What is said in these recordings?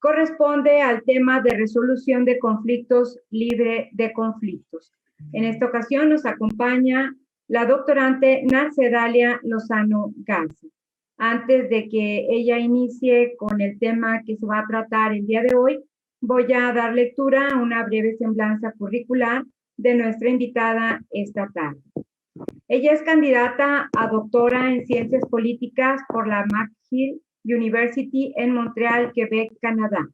Corresponde al tema de resolución de conflictos libre de conflictos. En esta ocasión nos acompaña la doctorante Narcedalia Lozano Garza. Antes de que ella inicie con el tema que se va a tratar el día de hoy, voy a dar lectura a una breve semblanza curricular de nuestra invitada esta tarde. Ella es candidata a doctora en Ciencias Políticas por la McGill University en Montreal, Quebec, Canadá.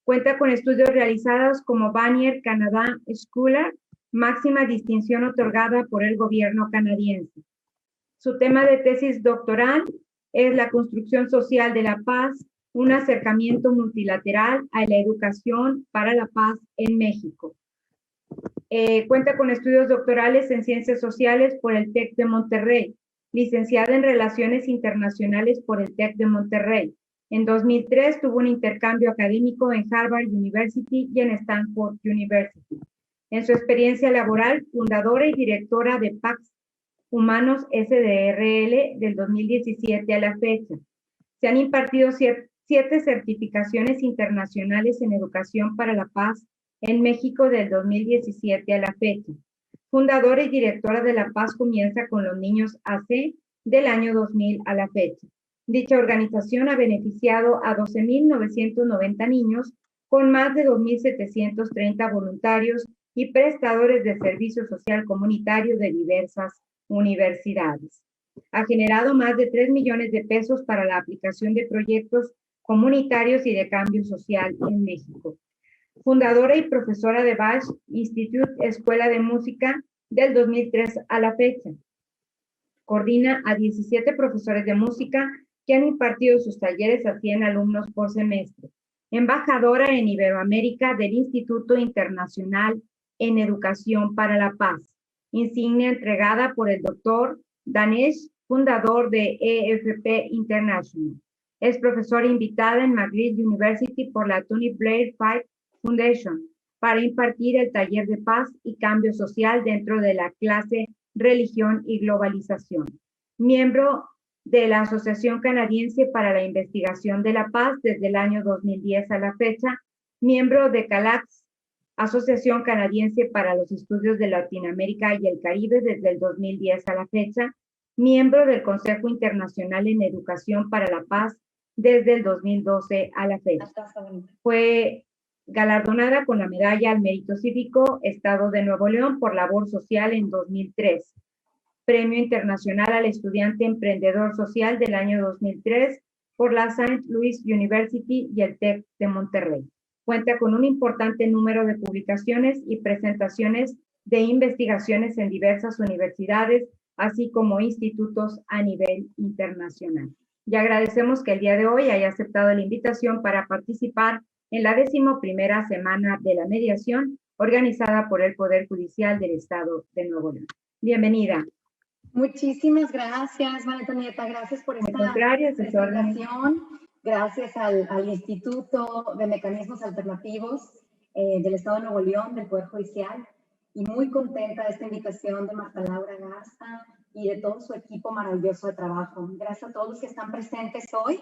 Cuenta con estudios realizados como Vanier Canada Scholar, máxima distinción otorgada por el gobierno canadiense. Su tema de tesis doctoral es la construcción social de la paz, un acercamiento multilateral a la educación para la paz en México. Cuenta con estudios doctorales en Ciencias Sociales por el TEC de Monterrey, licenciada en Relaciones Internacionales por el TEC de Monterrey. En 2003 tuvo un intercambio académico en Harvard University y en Stanford University. En su experiencia laboral, fundadora y directora de Pax Humanos SDRL del 2017 a la fecha. Se han impartido 7 certificaciones internacionales en educación para la paz en México del 2017 a la fecha. Fundadora y directora de La Paz Comienza con los Niños AC del año 2000 a la fecha. Dicha organización ha beneficiado a 12.990 niños con más de 2.730 voluntarios y prestadores de servicio social comunitario de diversas universidades. Ha generado más de 3 millones de pesos para la aplicación de proyectos comunitarios y de cambio social en México. Fundadora y profesora de Bach Institute Escuela de Música del 2003 a la fecha. Coordina a 17 profesores de música que han impartido sus talleres a 100 alumnos por semestre. Embajadora en Iberoamérica del Instituto Internacional en Educación para la Paz. Insignia entregada por el Dr. Danesh, fundador de EFP International. Es profesora invitada en McGill University por la Tony Blair Five Foundation para impartir el taller de paz y cambio social dentro de la clase Religión y Globalización. Miembro de la Asociación Canadiense para la Investigación de la Paz desde el año 2010 a la fecha. Miembro de CALACS, Asociación Canadiense para los Estudios de Latinoamérica y el Caribe desde el 2010 a la fecha. Miembro del Consejo Internacional en Educación para la Paz desde el 2012 a la fecha. Fue galardonada con la Medalla al Mérito Cívico Estado de Nuevo León por labor social en 2003. Premio Internacional al Estudiante Emprendedor Social del año 2003 por la St. Louis University y el TEC de Monterrey. Cuenta con un importante número de publicaciones y presentaciones de investigaciones en diversas universidades, así como institutos a nivel internacional. Y agradecemos que el día de hoy haya aceptado la invitación para participar en la 11ª Semana de la Mediación organizada por el Poder Judicial del Estado de Nuevo León. Bienvenida. Muchísimas gracias, María Antonieta. Gracias por esta presentación. Gracias al Instituto de Mecanismos Alternativos del Estado de Nuevo León, del Poder Judicial. Y muy contenta de esta invitación de Marta Laura Garza y de todo su equipo maravilloso de trabajo. Gracias a todos los que están presentes hoy,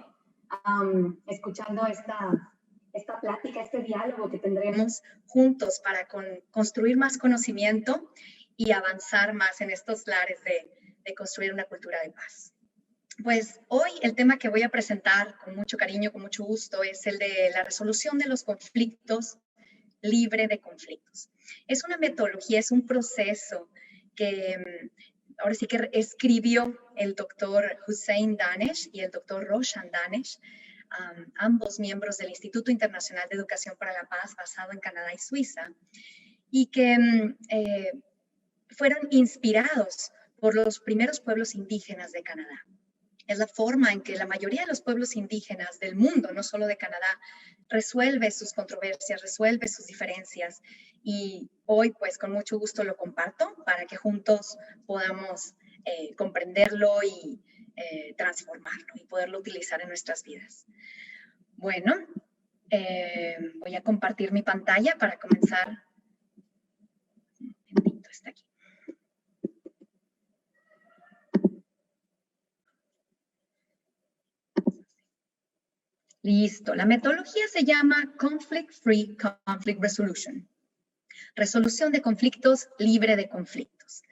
escuchando esta plática, este diálogo que tendremos juntos para construir más conocimiento y avanzar más en estos lares de construir una cultura de paz. Pues hoy el tema que voy a presentar con mucho cariño, con mucho gusto, es el de la resolución de los conflictos libre de conflictos. Es una metodología, es un proceso que ahora sí que escribió el doctor Hussein Danesh y el doctor Roshan Danesh, ambos miembros del Instituto Internacional de Educación para la Paz, basado en Canadá y Suiza, y que fueron inspirados por los primeros pueblos indígenas de Canadá. Es la forma en que la mayoría de los pueblos indígenas del mundo, no solo de Canadá, resuelve sus controversias, resuelve sus diferencias. Y hoy, pues, con mucho gusto lo comparto para que juntos podamos comprenderlo y transformarlo y poderlo utilizar en nuestras vidas. Bueno, voy a compartir mi pantalla para comenzar. Un momentito, está aquí. Listo. La metodología se llama Conflict Free Conflict Resolution. Resolución de conflictos libre de conflictos.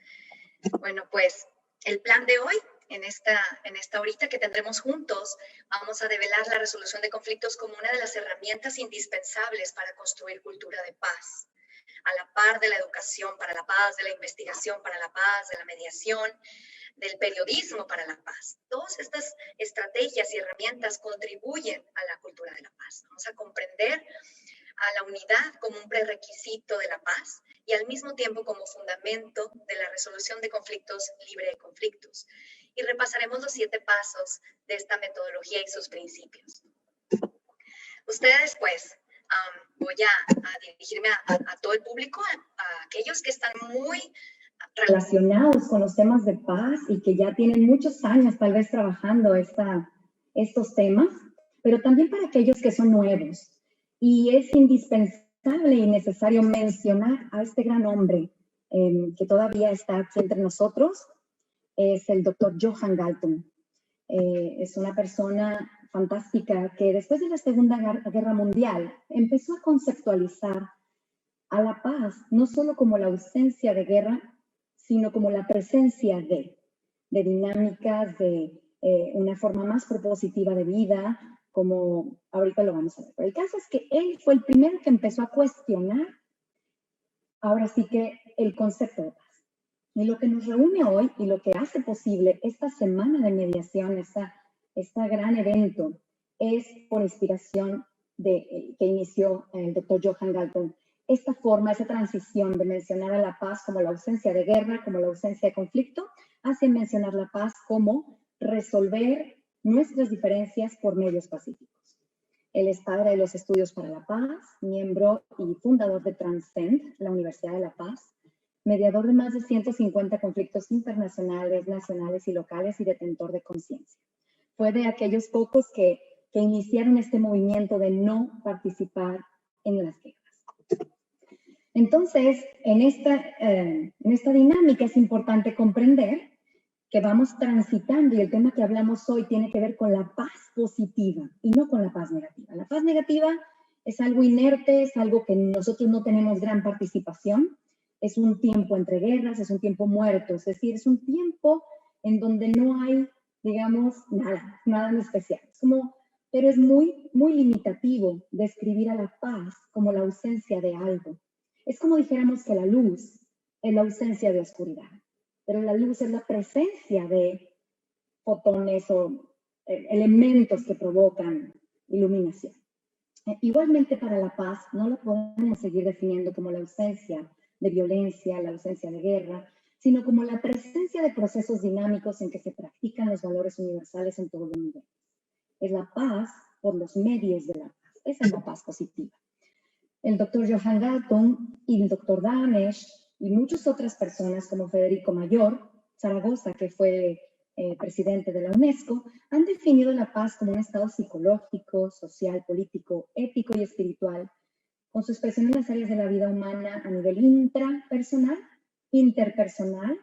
Bueno, pues el plan de hoy, en esta horita que tendremos juntos, vamos a develar la resolución de conflictos como una de las herramientas indispensables para construir cultura de paz. A la par de la educación para la paz, de la investigación para la paz, de la mediación, del periodismo para la paz. Todas estas estrategias y herramientas contribuyen a la cultura de la paz. Vamos a comprender a la unidad como un prerequisito de la paz y al mismo tiempo como fundamento de la resolución de conflictos libre de conflictos. Y repasaremos los 7 pasos de esta metodología y sus principios. Ustedes, pues, voy a dirigirme a todo el público, a aquellos que están muy relacionados con los temas de paz y que ya tienen muchos años tal vez trabajando estos temas, pero también para aquellos que son nuevos. Y es indispensable y necesario mencionar a este gran hombre que todavía está aquí entre nosotros, es el doctor Johan Galtung. Es una persona fantástica que después de la Segunda Guerra Mundial empezó a conceptualizar a la paz no solo como la ausencia de guerra, sino como la presencia de dinámicas, de una forma más propositiva de vida, como ahorita lo vamos a ver. Pero el caso es que él fue el primero que empezó a cuestionar, ahora sí que el concepto de paz. Y lo que nos reúne hoy y lo que hace posible esta semana de mediación, este gran evento, es por inspiración que inició el doctor Johan Galtung. Esta forma, esa transición de mencionar a la paz como la ausencia de guerra, como la ausencia de conflicto, hace mencionar la paz como resolver nuestras diferencias por medios pacíficos. Él es padre de los estudios para la paz, miembro y fundador de Transcend, la Universidad de la Paz, mediador de más de 150 conflictos internacionales, nacionales y locales y detentor de conciencia. Fue de aquellos pocos que iniciaron este movimiento de no participar en las guerras. Entonces, en esta dinámica es importante comprender que vamos transitando y el tema que hablamos hoy tiene que ver con la paz positiva y no con la paz negativa. La paz negativa es algo inerte, es algo que nosotros no tenemos gran participación, es un tiempo entre guerras, es un tiempo muerto, es decir, es un tiempo en donde no hay, digamos, nada en especial. Pero es muy, muy limitativo describir a la paz como la ausencia de algo. Es como dijéramos que la luz es la ausencia de oscuridad, pero la luz es la presencia de fotones o elementos que provocan iluminación. Igualmente para la paz no la podemos seguir definiendo como la ausencia de violencia, la ausencia de guerra, sino como la presencia de procesos dinámicos en que se practican los valores universales en todo el nivel. Es la paz por los medios de la paz. Esa es la paz positiva. El doctor Johan Galtung y el doctor Danesh y muchas otras personas como Federico Mayor, Zaragoza, que fue presidente de la UNESCO, han definido la paz como un estado psicológico, social, político, ético y espiritual, con su expresión en las áreas de la vida humana a nivel intrapersonal, interpersonal,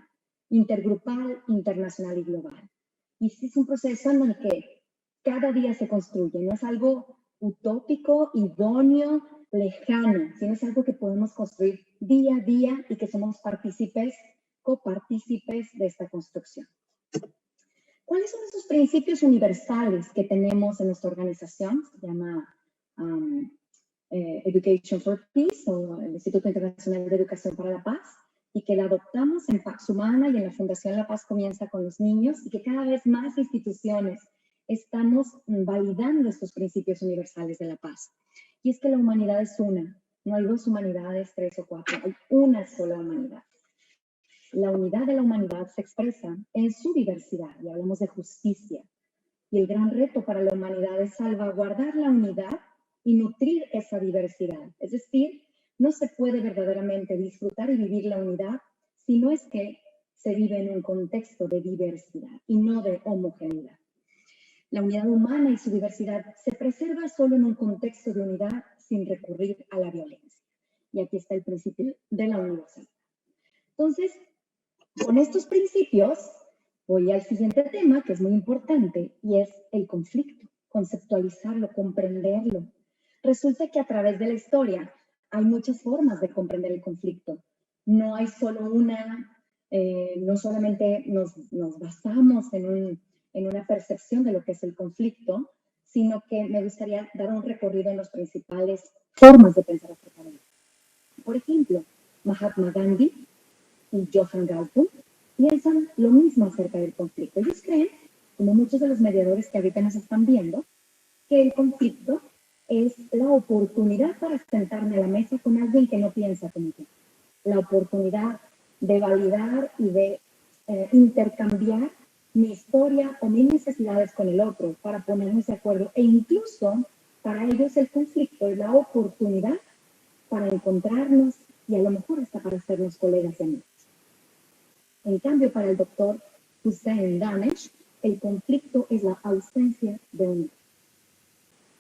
intergrupal, internacional y global. Y es un proceso en el que cada día se construye, no es algo utópico, idóneo, lejano, sino es algo que podemos construir día a día y que somos partícipes, copartícipes de esta construcción. ¿Cuáles son esos principios universales que tenemos en nuestra organización? Se llama Education for Peace, o el Instituto Internacional de Educación para la Paz, y que la adoptamos en Pax Humana y en la Fundación La Paz Comienza con los Niños, y que cada vez más instituciones estamos validando estos principios universales de la paz. Y es que la humanidad es una, no hay 2 humanidades, 3 o 4, hay una sola humanidad. La unidad de la humanidad se expresa en su diversidad, y hablamos de justicia, Y el gran reto para la humanidad es salvaguardar la unidad y nutrir esa diversidad. Es decir, no se puede verdaderamente disfrutar y vivir la unidad si no es que se vive en un contexto de diversidad y no de homogeneidad. La unidad humana y su diversidad se preserva solo en un contexto de unidad sin recurrir a la violencia. Y aquí está el principio de la universalidad. Entonces, con estos principios, voy al siguiente tema, que es muy importante, y es el conflicto, conceptualizarlo, comprenderlo. Resulta que a través de la historia hay muchas formas de comprender el conflicto. No hay solo una, no solamente nos basamos en una percepción de lo que es el conflicto, sino que me gustaría dar un recorrido en las principales formas de pensar acerca de él. Por ejemplo, Mahatma Gandhi y Johann Galtung piensan lo mismo acerca del conflicto. Ellos creen, como muchos de los mediadores que ahorita nos están viendo, que el conflicto es la oportunidad para sentarme a la mesa con alguien que no piensa como yo. La oportunidad de validar y de intercambiar mi historia o mis necesidades con el otro para ponernos de acuerdo. E incluso para ellos el conflicto es la oportunidad para encontrarnos y a lo mejor hasta para hacernos colegas y amigos. En cambio, para el doctor Hussein Danesh, el conflicto es la ausencia de unidad.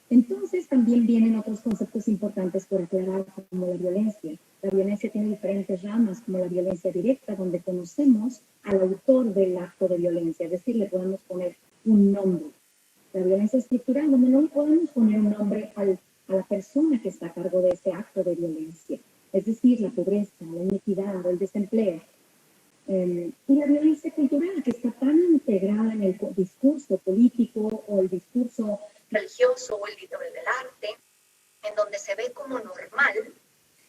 Entonces, también vienen otros conceptos importantes por aclarar, como la violencia. La violencia tiene diferentes ramas, como la violencia directa, donde conocemos al autor del acto de violencia, es decir, le podemos poner un nombre. La violencia estructural, donde no le podemos poner un nombre a la persona que está a cargo de ese acto de violencia, es decir, la pobreza, la inequidad o el desempleo. Y la violencia cultural, que está tan integrada en el discurso político o el discurso religioso o el del arte, en donde se ve como normal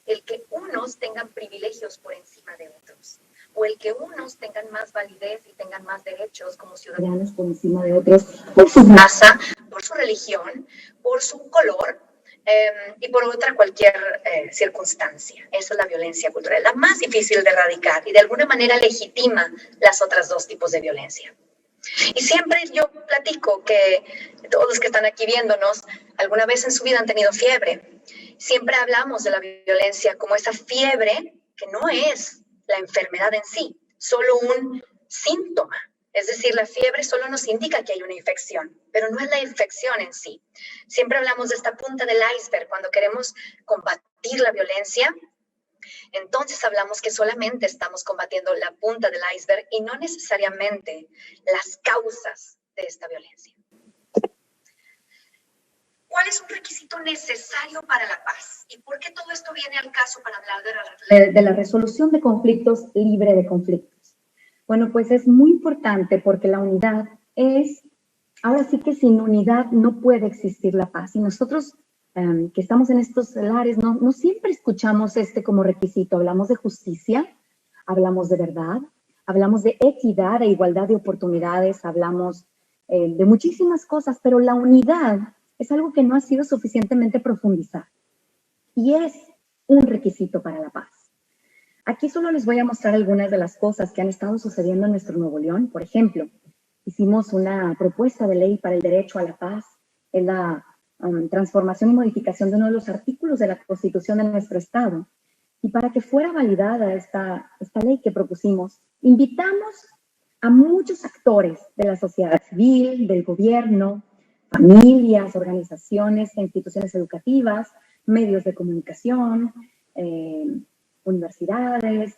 el que unos tengan privilegios por encima de otros, o el que unos tengan más validez y tengan más derechos como ciudadanos por encima de otros, por su raza, por su religión, por su color, y por otra cualquier circunstancia. Esa es la violencia cultural, la más difícil de erradicar y de alguna manera legitima las otras dos tipos de violencia. Y siempre yo platico que todos los que están aquí viéndonos alguna vez en su vida han tenido fiebre. Siempre hablamos de la violencia como esa fiebre que no es la enfermedad en sí, solo un síntoma. Es decir, la fiebre solo nos indica que hay una infección, pero no es la infección en sí. Siempre hablamos de esta punta del iceberg cuando queremos combatir la violencia. Entonces hablamos que solamente estamos combatiendo la punta del iceberg y no necesariamente las causas de esta violencia. ¿Cuál es un requisito necesario para la paz? ¿Y por qué todo esto viene al caso para hablar de la resolución de conflictos libre de conflictos? Bueno, pues es muy importante porque la unidad es, ahora sí que sin unidad no puede existir la paz. Y nosotros que estamos en estos lares no siempre escuchamos como requisito. Hablamos de justicia, hablamos de verdad, hablamos de equidad e igualdad de oportunidades, hablamos de muchísimas cosas, pero la unidad es algo que no ha sido suficientemente profundizado y es un requisito para la paz. Aquí solo les voy a mostrar algunas de las cosas que han estado sucediendo en nuestro Nuevo León. Por ejemplo, hicimos una propuesta de ley para el derecho a la paz, en la transformación y modificación de uno de los artículos de la Constitución de nuestro Estado. Y para que fuera validada esta ley que propusimos, invitamos a muchos actores de la sociedad civil, del gobierno, familias, organizaciones e instituciones educativas, medios de comunicación, universidades,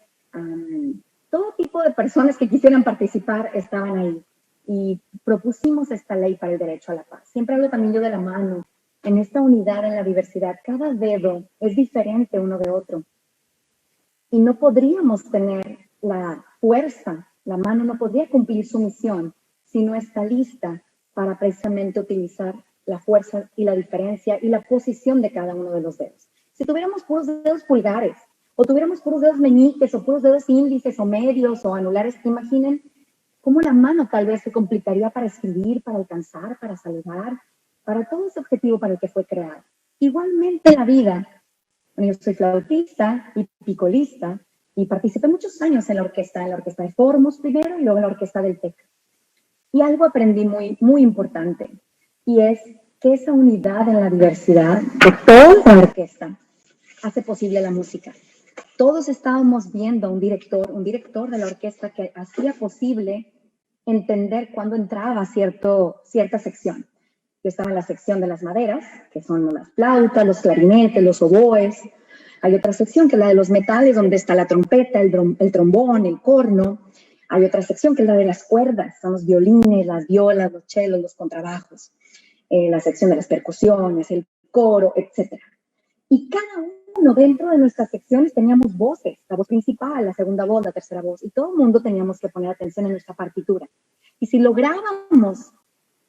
todo tipo de personas que quisieran participar estaban ahí. Y propusimos esta ley para el derecho a la paz. Siempre hablo también yo de la mano. En esta unidad, en la diversidad, cada dedo es diferente uno de otro. Y no podríamos tener la fuerza, la mano no podría cumplir su misión si no está lista para precisamente utilizar la fuerza y la diferencia y la posición de cada uno de los dedos. Si tuviéramos puros dedos pulgares, o tuviéramos puros dedos meñiques, o puros dedos índices, o medios, o anulares, ¿te imaginen cómo la mano tal vez se complicaría para escribir, para alcanzar, para saludar, para todo ese objetivo para el que fue creado? Igualmente en la vida, bueno, yo soy flautista y picolista, y participé muchos años en la orquesta de Formos primero, y luego en la orquesta del TEC. Y algo aprendí muy importante, y es que esa unidad en la diversidad de toda la orquesta hace posible la música. Todos estábamos viendo a un director de la orquesta que hacía posible entender cuándo entraba cierta sección. Yo estaba en la sección de las maderas, que son las flautas, los clarinetes, los oboes. Hay otra sección que es la de los metales, donde está la trompeta, el trombón, el corno. Hay otra sección que es la de las cuerdas, son los violines, las violas, los chelos, los contrabajos. La sección de las percusiones, el coro, etc. Y cada uno dentro de nuestras secciones teníamos voces, la voz principal, la segunda voz, la tercera voz, y todo el mundo teníamos que poner atención en nuestra partitura. Y si lográbamos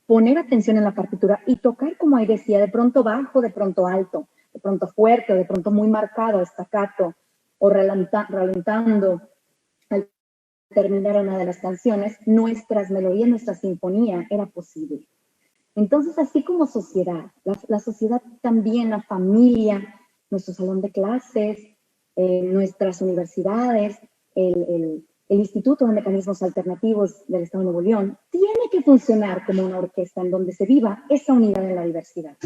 poner atención en la partitura y tocar, como ahí decía, de pronto bajo, de pronto alto, de pronto fuerte, o de pronto muy marcado, staccato, o ralentando al terminar una de las canciones, nuestras melodías, nuestra sinfonía era posible. Entonces, así como sociedad, la sociedad también, la familia, nuestro salón de clases, nuestras universidades, el Instituto de Mecanismos Alternativos del Estado de Nuevo León, tiene que funcionar como una orquesta en donde se viva esa unidad en la diversidad.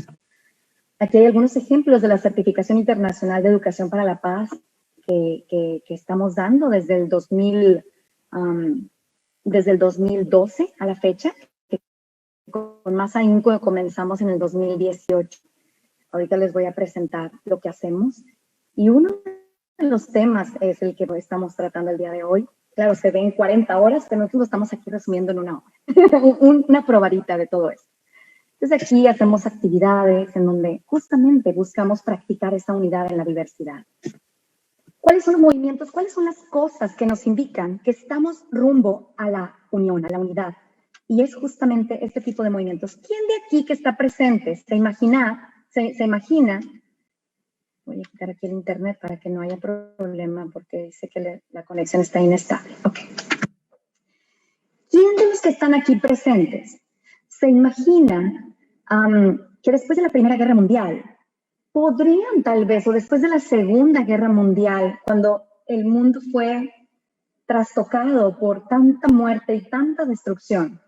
Aquí hay algunos ejemplos de la Certificación Internacional de Educación para la Paz que estamos dando desde el 2012 a la fecha. Con más ahínco comenzamos en el 2018. Ahorita les voy a presentar lo que hacemos. Y uno de los temas es el que estamos tratando el día de hoy. Claro, se ve en 40 horas, pero nosotros lo estamos aquí resumiendo en 1 hora. Una probadita de todo eso. Entonces aquí hacemos actividades en donde justamente buscamos practicar esa unidad en la diversidad. ¿Cuáles son los movimientos? ¿Cuáles son las cosas que nos indican que estamos rumbo a la unión, a la unidad? Y es justamente este tipo de movimientos. ¿Quién de aquí que está presente se imagina, voy a quitar aquí el internet para que no haya problema porque dice que la conexión está inestable. Ok. ¿Quién de los que están aquí presentes se imagina que después de la Primera Guerra Mundial podrían tal vez, o después de la Segunda Guerra Mundial, cuando el mundo fue trastocado por tanta muerte y tanta destrucción,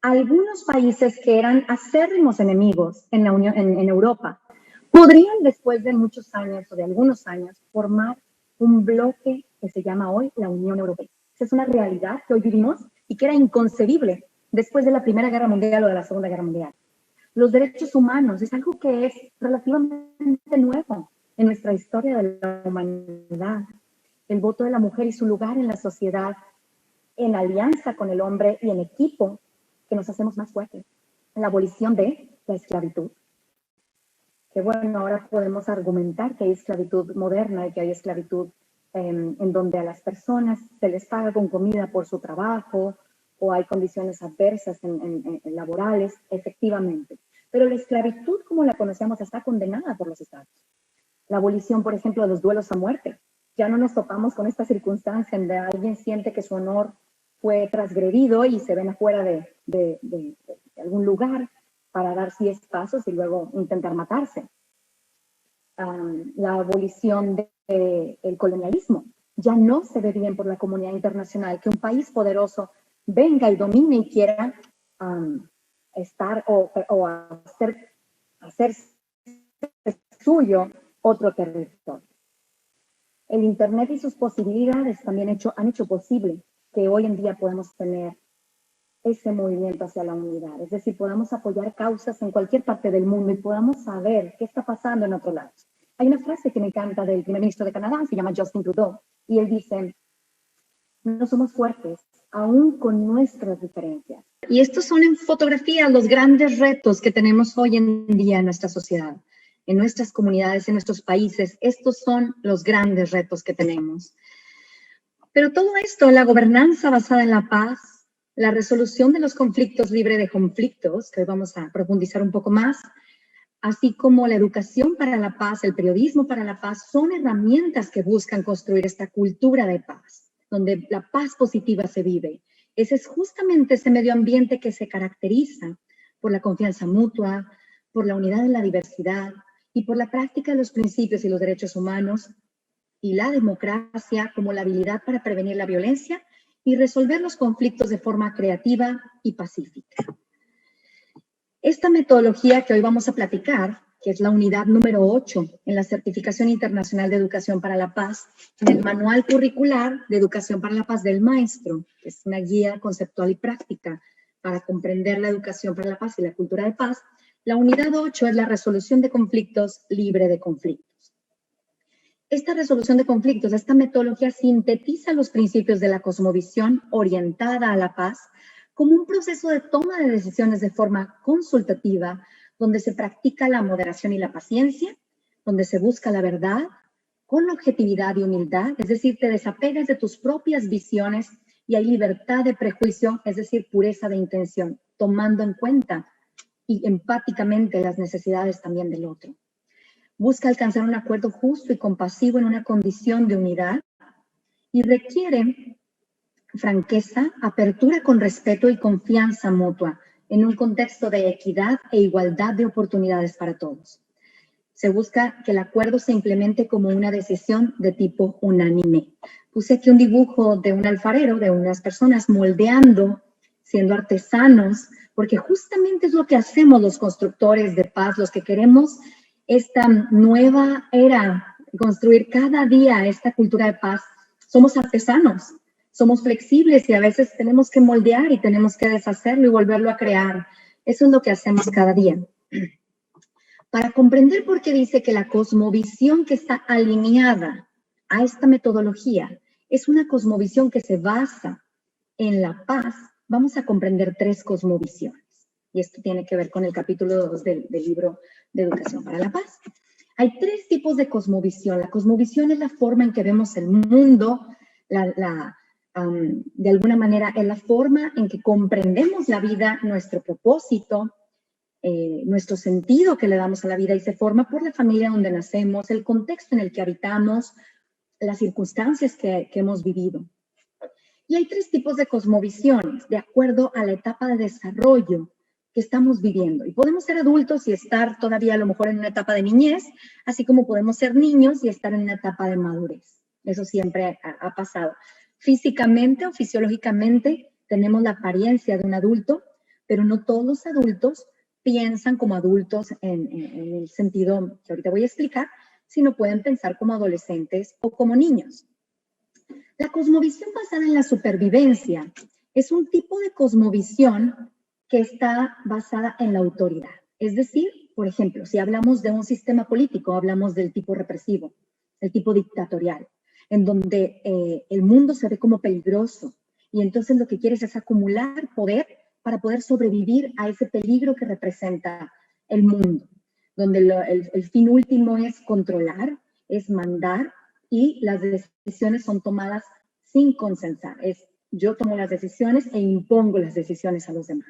algunos países que eran acérrimos enemigos en Europa podrían después de muchos años o de algunos años formar un bloque que se llama hoy la Unión Europea? Esa es una realidad que hoy vivimos y que era inconcebible después de la Primera Guerra Mundial o de la Segunda Guerra Mundial. Los derechos humanos es algo que es relativamente nuevo en nuestra historia de la humanidad. El voto de la mujer y su lugar en la sociedad, en alianza con el hombre y en equipo, que nos hacemos más fuertes. La abolición de la esclavitud. Que bueno, ahora podemos argumentar que hay esclavitud moderna y que hay esclavitud en donde a las personas se les paga con comida por su trabajo o hay condiciones adversas en laborales, efectivamente. Pero la esclavitud, como la conocemos, está condenada por los estados. La abolición, por ejemplo, de los duelos a muerte. Ya no nos topamos con esta circunstancia en donde alguien siente que su honor fue transgredido y se ven afuera de algún lugar para dar 10 pasos y luego intentar matarse. La abolición del colonialismo. Ya no se ve bien por la comunidad internacional que un país poderoso venga y domine y quiera estar o hacer suyo otro territorio. El Internet y sus posibilidades también han hecho posible que hoy en día podamos tener ese movimiento hacia la unidad. Es decir, podamos apoyar causas en cualquier parte del mundo y podamos saber qué está pasando en otros lados. Hay una frase que me encanta del primer ministro de Canadá, se llama Justin Trudeau, y él dice, no somos fuertes, aún con nuestras diferencias. Y estos son en fotografía los grandes retos que tenemos hoy en día en nuestra sociedad, en nuestras comunidades, en nuestros países. Estos son los grandes retos que tenemos. Pero todo esto, la gobernanza basada en la paz, la resolución de los conflictos libre de conflictos, que hoy vamos a profundizar un poco más, así como la educación para la paz, el periodismo para la paz, son herramientas que buscan construir esta cultura de paz, donde la paz positiva se vive. Ese es justamente ese medio ambiente que se caracteriza por la confianza mutua, por la unidad en la diversidad y por la práctica de los principios y los derechos humanos y la democracia como la habilidad para prevenir la violencia y resolver los conflictos de forma creativa y pacífica. Esta metodología que hoy vamos a platicar, que es la unidad número 8 en la Certificación Internacional de Educación para la Paz, en el Manual Curricular de Educación para la Paz del Maestro, que es una guía conceptual y práctica para comprender la educación para la paz y la cultura de paz. La unidad 8 es la resolución de conflictos libre de conflictos. Esta resolución de conflictos, esta metodología sintetiza los principios de la cosmovisión orientada a la paz como un proceso de toma de decisiones de forma consultativa, donde se practica la moderación y la paciencia, donde se busca la verdad con objetividad y humildad, es decir, te desapegas de tus propias visiones y hay libertad de prejuicio, es decir, pureza de intención, tomando en cuenta y empáticamente las necesidades también del otro. Busca alcanzar un acuerdo justo y compasivo en una condición de unidad y requiere franqueza, apertura con respeto y confianza mutua en un contexto de equidad e igualdad de oportunidades para todos. Se busca que el acuerdo se implemente como una decisión de tipo unánime. Puse aquí un dibujo de un alfarero, de unas personas moldeando, siendo artesanos, porque justamente es lo que hacemos los constructores de paz, los que queremos esta nueva era, construir cada día esta cultura de paz. Somos artesanos, somos flexibles y a veces tenemos que moldear y tenemos que deshacerlo y volverlo a crear. Eso es lo que hacemos cada día. Para comprender por qué dice que la cosmovisión que está alineada a esta metodología es una cosmovisión que se basa en la paz, vamos a comprender 3 cosmovisiones. Y esto tiene que ver con el capítulo 2 del libro de Educación para la Paz. Hay 3 tipos de cosmovisión. La cosmovisión es la forma en que vemos el mundo, de alguna manera es la forma en que comprendemos la vida, nuestro propósito, nuestro sentido que le damos a la vida, y se forma por la familia donde nacemos, el contexto en el que habitamos, las circunstancias que hemos vivido. Y hay 3 tipos de cosmovisiones de acuerdo a la etapa de desarrollo que estamos viviendo. Y podemos ser adultos y estar todavía a lo mejor en una etapa de niñez, así como podemos ser niños y estar en una etapa de madurez. Eso siempre ha pasado. Físicamente o fisiológicamente tenemos la apariencia de un adulto, pero no todos los adultos piensan como adultos en el sentido que ahorita voy a explicar, sino pueden pensar como adolescentes o como niños. La cosmovisión basada en la supervivencia es un tipo de cosmovisión que está basada en la autoridad. Es decir, por ejemplo, si hablamos de un sistema político, hablamos del tipo represivo, el tipo dictatorial, en donde el mundo se ve como peligroso y entonces lo que quieres es acumular poder para poder sobrevivir a ese peligro que representa el mundo, donde el fin último es controlar, es mandar, y las decisiones son tomadas sin consensar. Es yo tomo las decisiones e impongo las decisiones a los demás.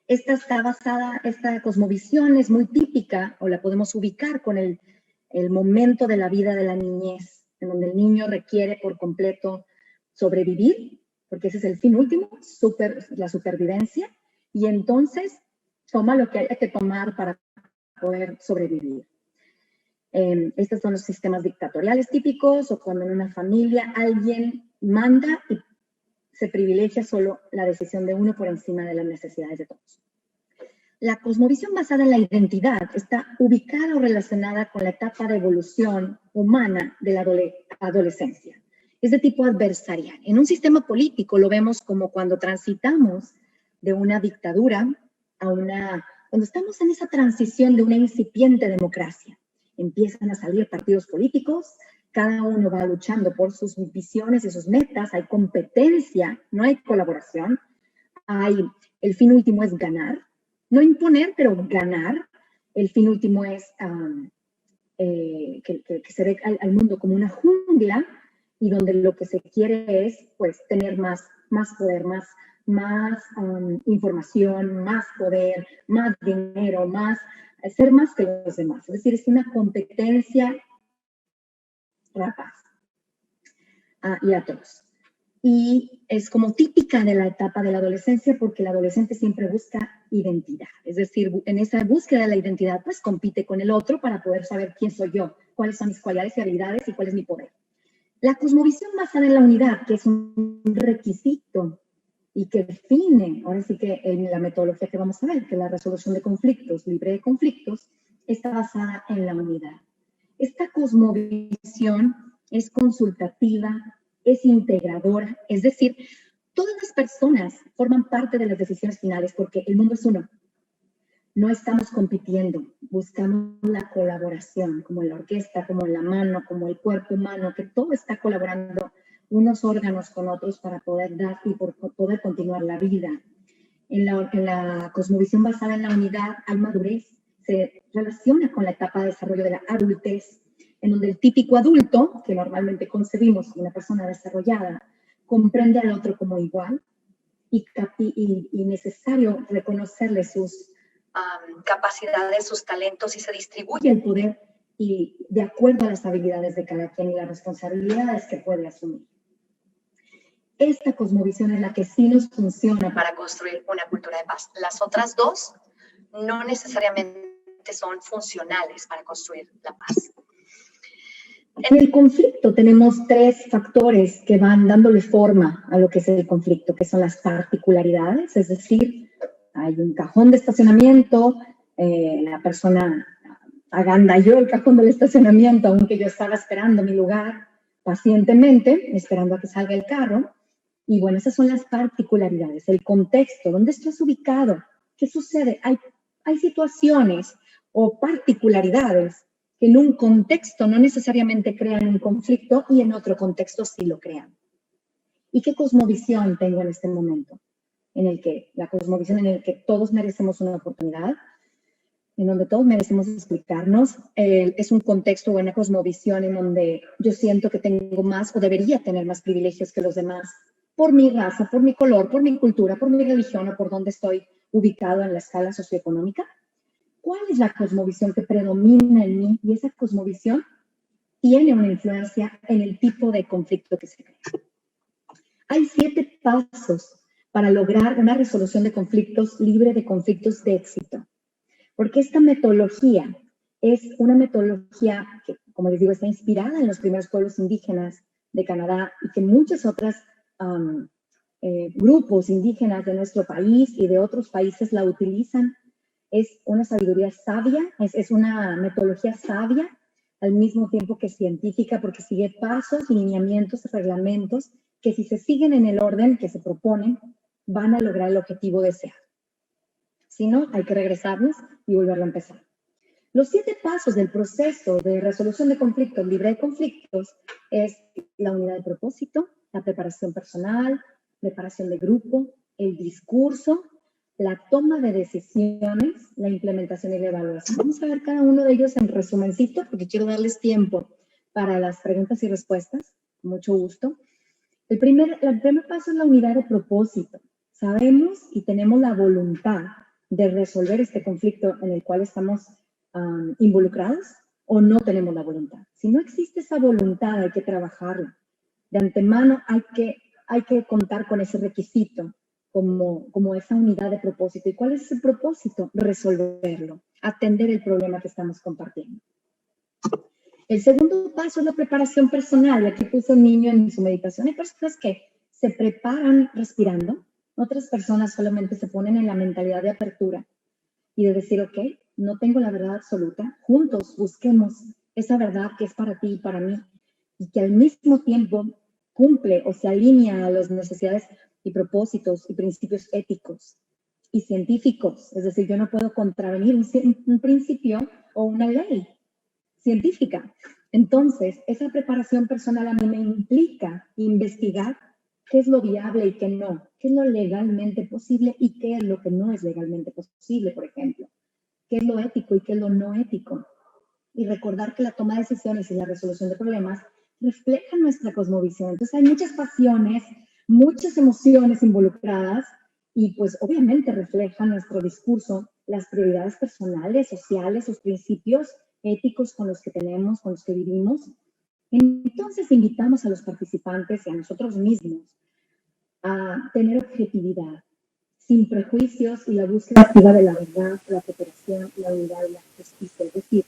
Esta cosmovisión es muy típica, o la podemos ubicar con el momento de la vida de la niñez, en donde el niño requiere por completo sobrevivir, porque ese es el fin último, la supervivencia, y entonces toma lo que haya que tomar para poder sobrevivir. Estos son los sistemas dictatoriales típicos, o cuando en una familia alguien manda y se privilegia solo la decisión de uno por encima de las necesidades de todos. La cosmovisión basada en la identidad está ubicada o relacionada con la etapa de evolución humana de la adolescencia. Es de tipo adversarial. En un sistema político lo vemos como cuando transitamos de una dictadura a cuando estamos en esa transición de una incipiente democracia. Empiezan a salir partidos políticos, cada uno va luchando por sus visiones y sus metas, hay competencia, no hay colaboración, el fin último es ganar, no imponer, pero ganar. El fin último es que se ve al mundo como una jungla, y donde lo que se quiere es pues tener más poder, más información, más poder, más dinero, ser más que los demás. Es decir, es una competencia rapaz y atroz. Y es como típica de la etapa de la adolescencia, porque el adolescente siempre busca identidad. Es decir, en esa búsqueda de la identidad, pues compite con el otro para poder saber quién soy yo, cuáles son mis cualidades y habilidades y cuál es mi poder. La cosmovisión basada en la unidad, que es un requisito y que define, ahora sí que en la metodología que vamos a ver, que la resolución de conflictos, libre de conflictos, está basada en la unidad. Esta cosmovisión es consultativa, es integradora, es decir, todas las personas forman parte de las decisiones finales porque el mundo es uno. No estamos compitiendo, buscamos la colaboración, como en la orquesta, como en la mano, como el cuerpo humano, que todo está colaborando unos órganos con otros para poder dar y por poder continuar la vida. En la cosmovisión basada en la unidad, hay madurez, se relaciona con la etapa de desarrollo de la adultez, en donde el típico adulto, que normalmente concebimos como una persona desarrollada, comprende al otro como igual y necesario reconocerle sus capacidades, sus talentos, y se distribuye el poder y de acuerdo a las habilidades de cada quien y las responsabilidades que puede asumir. Esta cosmovisión es la que sí nos funciona para construir una cultura de paz. Las otras dos no necesariamente son funcionales para construir la paz. En el conflicto tenemos tres factores que van dándole forma a lo que es el conflicto, que son las particularidades, es decir, hay un cajón de estacionamiento, la persona agandalló el cajón del estacionamiento, aunque yo estaba esperando mi lugar pacientemente, esperando a que salga el carro. Y bueno, esas son las particularidades, el contexto, dónde estás ubicado, qué sucede. Hay situaciones o particularidades que en un contexto no necesariamente crean un conflicto y en otro contexto sí lo crean. ¿Y qué cosmovisión tengo en este momento? La cosmovisión en el que todos merecemos una oportunidad, en donde todos merecemos explicarnos, es un contexto o una cosmovisión en donde yo siento que tengo más o debería tener más privilegios que los demás, por mi raza, por mi color, por mi cultura, por mi religión o por donde estoy ubicado en la escala socioeconómica. ¿Cuál es la cosmovisión que predomina en mí? Y esa cosmovisión tiene una influencia en el tipo de conflicto que se crea. Hay 7 pasos para lograr una resolución de conflictos libre de conflictos de éxito. Porque esta metodología es una metodología que, como les digo, está inspirada en los primeros pueblos indígenas de Canadá y que muchos otros grupos indígenas de nuestro país y de otros países la utilizan. Es una sabiduría sabia, es una metodología sabia, al mismo tiempo que científica, porque sigue pasos, lineamientos, reglamentos, que si se siguen en el orden que se proponen, van a lograr el objetivo deseado. Si no, hay que regresarnos y volverlo a empezar. Los 7 pasos del proceso de resolución de conflictos, libre de conflictos, es la unidad de propósito, la preparación personal, preparación de grupo, el discurso, la toma de decisiones, la implementación y la evaluación. Vamos a ver cada uno de ellos en resumencito, porque quiero darles tiempo para las preguntas y respuestas. Con mucho gusto. El primer paso es la unidad de propósito. Sabemos y tenemos la voluntad de resolver este conflicto en el cual estamos involucrados, o no tenemos la voluntad. Si no existe esa voluntad, hay que trabajarla. De antemano hay que contar con ese requisito como esa unidad de propósito. ¿Y cuál es ese propósito? Resolverlo, atender el problema que estamos compartiendo. El segundo paso es la preparación personal. Aquí puso un niño en su meditación. Hay personas que se preparan respirando. Otras personas solamente se ponen en la mentalidad de apertura y de decir, ok, no tengo la verdad absoluta. Juntos busquemos esa verdad que es para ti y para mí y que al mismo tiempo cumple o se alinea a las necesidades y propósitos y principios éticos y científicos. Es decir, yo no puedo contravenir un principio o una ley científica. Entonces, esa preparación personal a mí me implica investigar qué es lo viable y qué no, qué es lo legalmente posible y qué es lo que no es legalmente posible, por ejemplo, qué es lo ético y qué es lo no ético. Y recordar que la toma de decisiones y la resolución de problemas reflejan nuestra cosmovisión. Entonces, hay muchas pasiones, muchas emociones involucradas y pues obviamente refleja nuestro discurso, las prioridades personales, sociales, los principios éticos con los que tenemos, con los que vivimos. Entonces invitamos a los participantes y a nosotros mismos a tener objetividad, sin prejuicios y la búsqueda activa de la verdad, la cooperación, la unidad y la justicia. Es decir,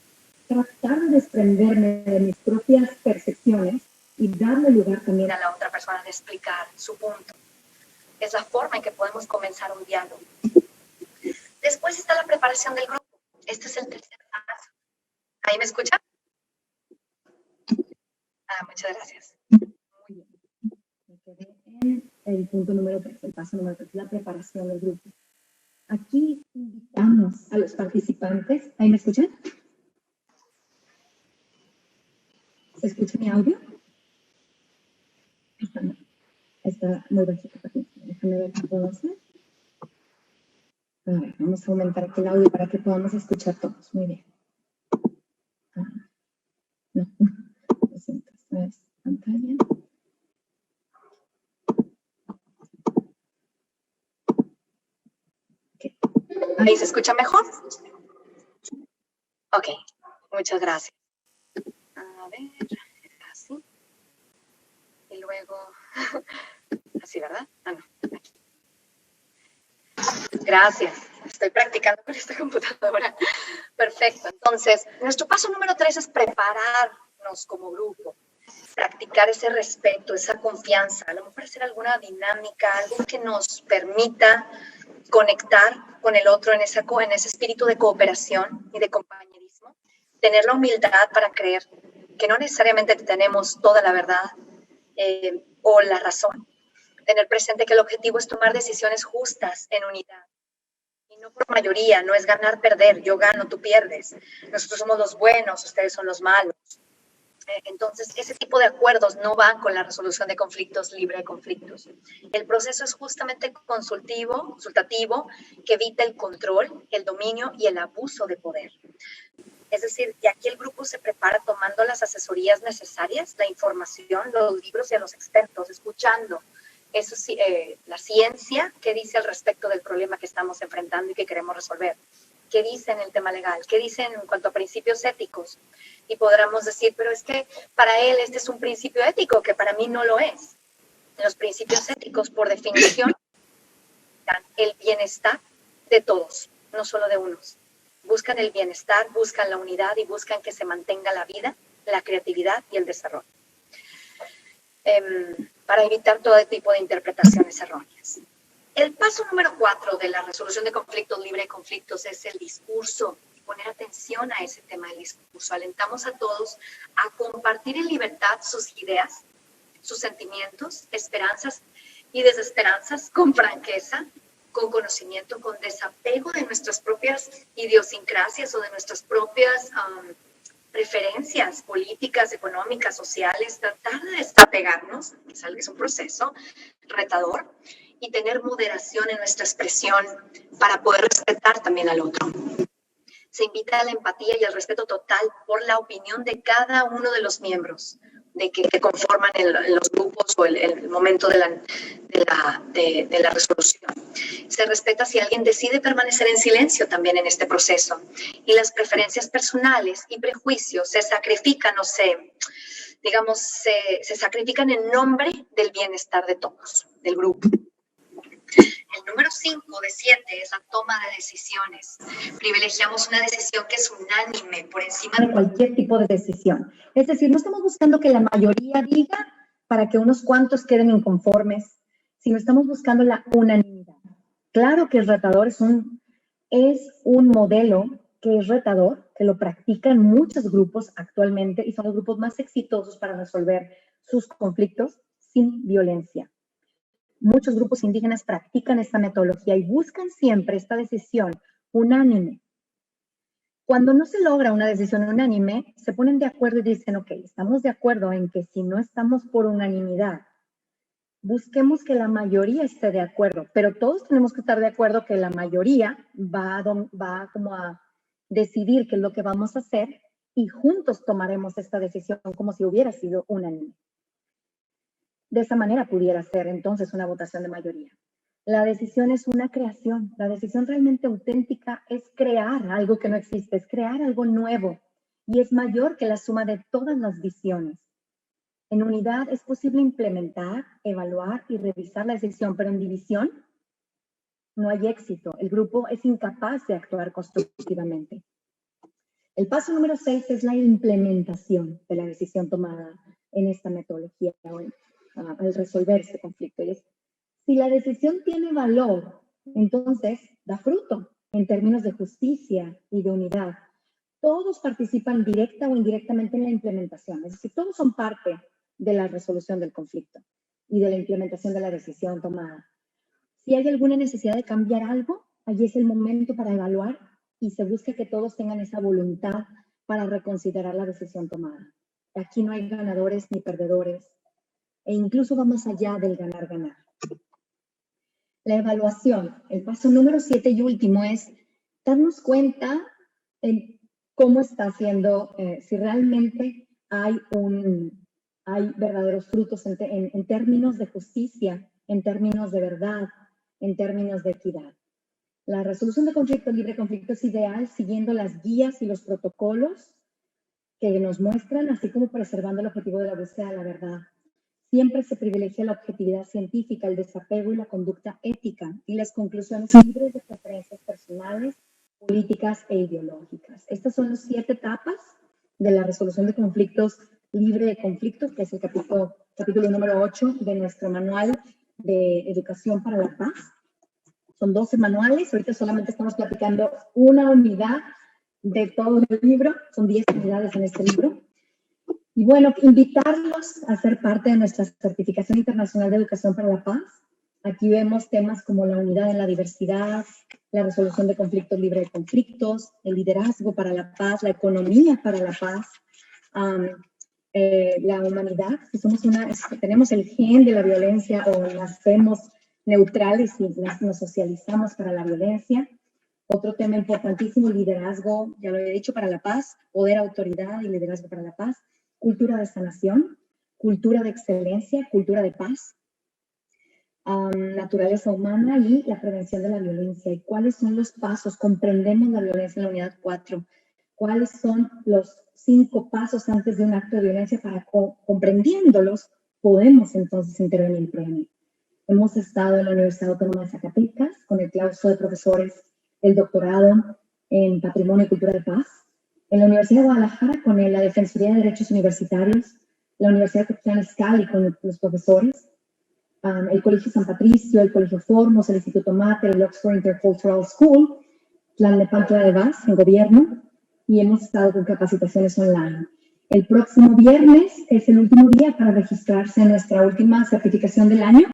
tratar de desprenderme de mis propias percepciones y darle lugar también a la otra persona de explicar su punto. Es la forma en que podemos comenzar un diálogo. Después está la preparación del grupo. Este es el tercer paso. ¿Ahí me escuchan? Muchas gracias. Muy bien. Me quedé en el punto número 3, el paso número 3, la preparación del grupo. Aquí invitamos a los participantes. ¿Ahí me escuchan? ¿Se escucha mi audio? Está muy bajito. Déjame ver qué puedo hacer. A ver, vamos a aumentar aquí el audio para que podamos escuchar todos. Muy bien. No, lo siento, esta es pantalla. Okay. ¿Ahí se escucha mejor? Ok, muchas gracias. A ver, así. Y luego, así, ¿verdad? Ah, no, aquí. Gracias. Estoy practicando con esta computadora. Perfecto. Entonces, nuestro paso número 3 es prepararnos como grupo. Practicar ese respeto, esa confianza. A lo mejor hacer alguna dinámica, algo que nos permita conectar con el otro en ese espíritu de cooperación y de compañerismo. Tener la humildad para creer que no necesariamente tenemos toda la verdad o la razón. Tener presente que el objetivo es tomar decisiones justas en unidad. Y no por mayoría, no es ganar, perder, yo gano, tú pierdes. Nosotros somos los buenos, ustedes son los malos. Entonces, ese tipo de acuerdos no van con la resolución de conflictos libre de conflictos. El proceso es justamente consultativo, que evita el control, el dominio y el abuso de poder. Es decir, que aquí el grupo se prepara tomando las asesorías necesarias, la información, los libros y a los expertos, escuchando. Eso sí, la ciencia, ¿qué dice al respecto del problema que estamos enfrentando y que queremos resolver? ¿Qué dice en el tema legal? ¿Qué dice en cuanto a principios éticos? Y podríamos decir, pero es que para él este es un principio ético, que para mí no lo es. Los principios éticos, por definición, buscan el bienestar de todos, no solo de unos. Buscan el bienestar, buscan la unidad y buscan que se mantenga la vida, la creatividad y el desarrollo. Para evitar todo tipo de interpretaciones erróneas. El paso número 4 de la resolución de conflictos libre de conflictos es el discurso. Poner atención a ese tema del discurso. Alentamos a todos a compartir en libertad sus ideas, sus sentimientos, esperanzas y desesperanzas con franqueza, con conocimiento, con desapego de nuestras propias idiosincrasias o de nuestras propias preferencias políticas, económicas, sociales, tratar de desapegarnos, que es un proceso retador, y tener moderación en nuestra expresión para poder respetar también al otro. Se invita a la empatía y al respeto total por la opinión de cada uno de los miembros que conforman los grupos o el momento de la resolución. Se respeta si alguien decide permanecer en silencio también en este proceso. Y las preferencias personales y prejuicios se sacrifican o se sacrifican en nombre del bienestar de todos, del grupo. El número 5 de 7 es la toma de decisiones. Privilegiamos una decisión que es unánime por encima de cualquier tipo de decisión. Es decir, no estamos buscando que la mayoría diga para que unos cuantos queden inconformes, sino estamos buscando la unanimidad. Claro que es retador, es un modelo que es retador, que lo practican muchos grupos actualmente y son los grupos más exitosos para resolver sus conflictos sin violencia. Muchos grupos indígenas practican esta metodología y buscan siempre esta decisión unánime. Cuando no se logra una decisión unánime, se ponen de acuerdo y dicen, ok, estamos de acuerdo en que si no estamos por unanimidad, busquemos que la mayoría esté de acuerdo, pero todos tenemos que estar de acuerdo que la mayoría va como a decidir qué es lo que vamos a hacer y juntos tomaremos esta decisión como si hubiera sido unánime. De esa manera pudiera ser entonces una votación de mayoría. La decisión es una creación. La decisión realmente auténtica es crear algo que no existe, es crear algo nuevo y es mayor que la suma de todas las visiones. En unidad es posible implementar, evaluar y revisar la decisión, pero en división no hay éxito. El grupo es incapaz de actuar constructivamente. El paso número 6 es la implementación de la decisión tomada en esta metodología al resolver este conflicto. Y es, si la decisión tiene valor, entonces da fruto en términos de justicia y de unidad. Todos participan directa o indirectamente en la implementación, es decir, todos son parte de la resolución del conflicto y de la implementación de la decisión tomada. Si hay alguna necesidad de cambiar algo, allí es el momento para evaluar y se busca que todos tengan esa voluntad para reconsiderar la decisión tomada. Aquí no hay ganadores ni perdedores, e incluso va más allá del ganar-ganar. La evaluación, el paso número 7 y último, es darnos cuenta en cómo está haciendo, si realmente hay verdaderos frutos en términos de justicia, en términos de verdad, en términos de equidad. La resolución de conflicto, libre conflicto, es ideal siguiendo las guías y los protocolos que nos muestran, así como preservando el objetivo de la búsqueda de la verdad. Siempre se privilegia la objetividad científica, el desapego y la conducta ética, y las conclusiones libres de preferencias personales, políticas e ideológicas. Estas son las 7 etapas de la resolución de conflictos libre de conflictos, que es el capítulo número 8 de nuestro manual de educación para la paz. Son 12 manuales, ahorita solamente estamos platicando una unidad de todo el libro, son 10 unidades en este libro. Y bueno, invitarlos a ser parte de nuestra certificación internacional de educación para la paz. Aquí vemos temas como la unidad en la diversidad, la resolución de conflictos libre de conflictos, el liderazgo para la paz, la economía para la paz, la humanidad, que tenemos el gen de la violencia o nacemos neutrales y nos socializamos para la violencia. Otro tema importantísimo, liderazgo, ya lo he dicho, para la paz, poder, autoridad y liderazgo para la paz, cultura de sanación, cultura de excelencia, cultura de paz, naturaleza humana y la prevención de la violencia. ¿Y cuáles son los pasos? Comprendemos la violencia en la unidad 4. ¿Cuáles son los 5 pasos antes de un acto de violencia para comprendiéndolos podemos entonces intervenir y prevenir? Hemos estado en la Universidad Autónoma de Zacatecas con el claustro de profesores del doctorado en Patrimonio y Cultura de Paz, en la Universidad de Guadalajara con la Defensoría de Derechos Universitarios, la Universidad Capital Izcalli con los profesores, el Colegio San Patricio, el Colegio Formos, el Instituto Mater, el Oxford Intercultural School, Tlalnepantla de Vaz en gobierno, y hemos estado con capacitaciones online. El próximo viernes es el último día para registrarse en nuestra última certificación del año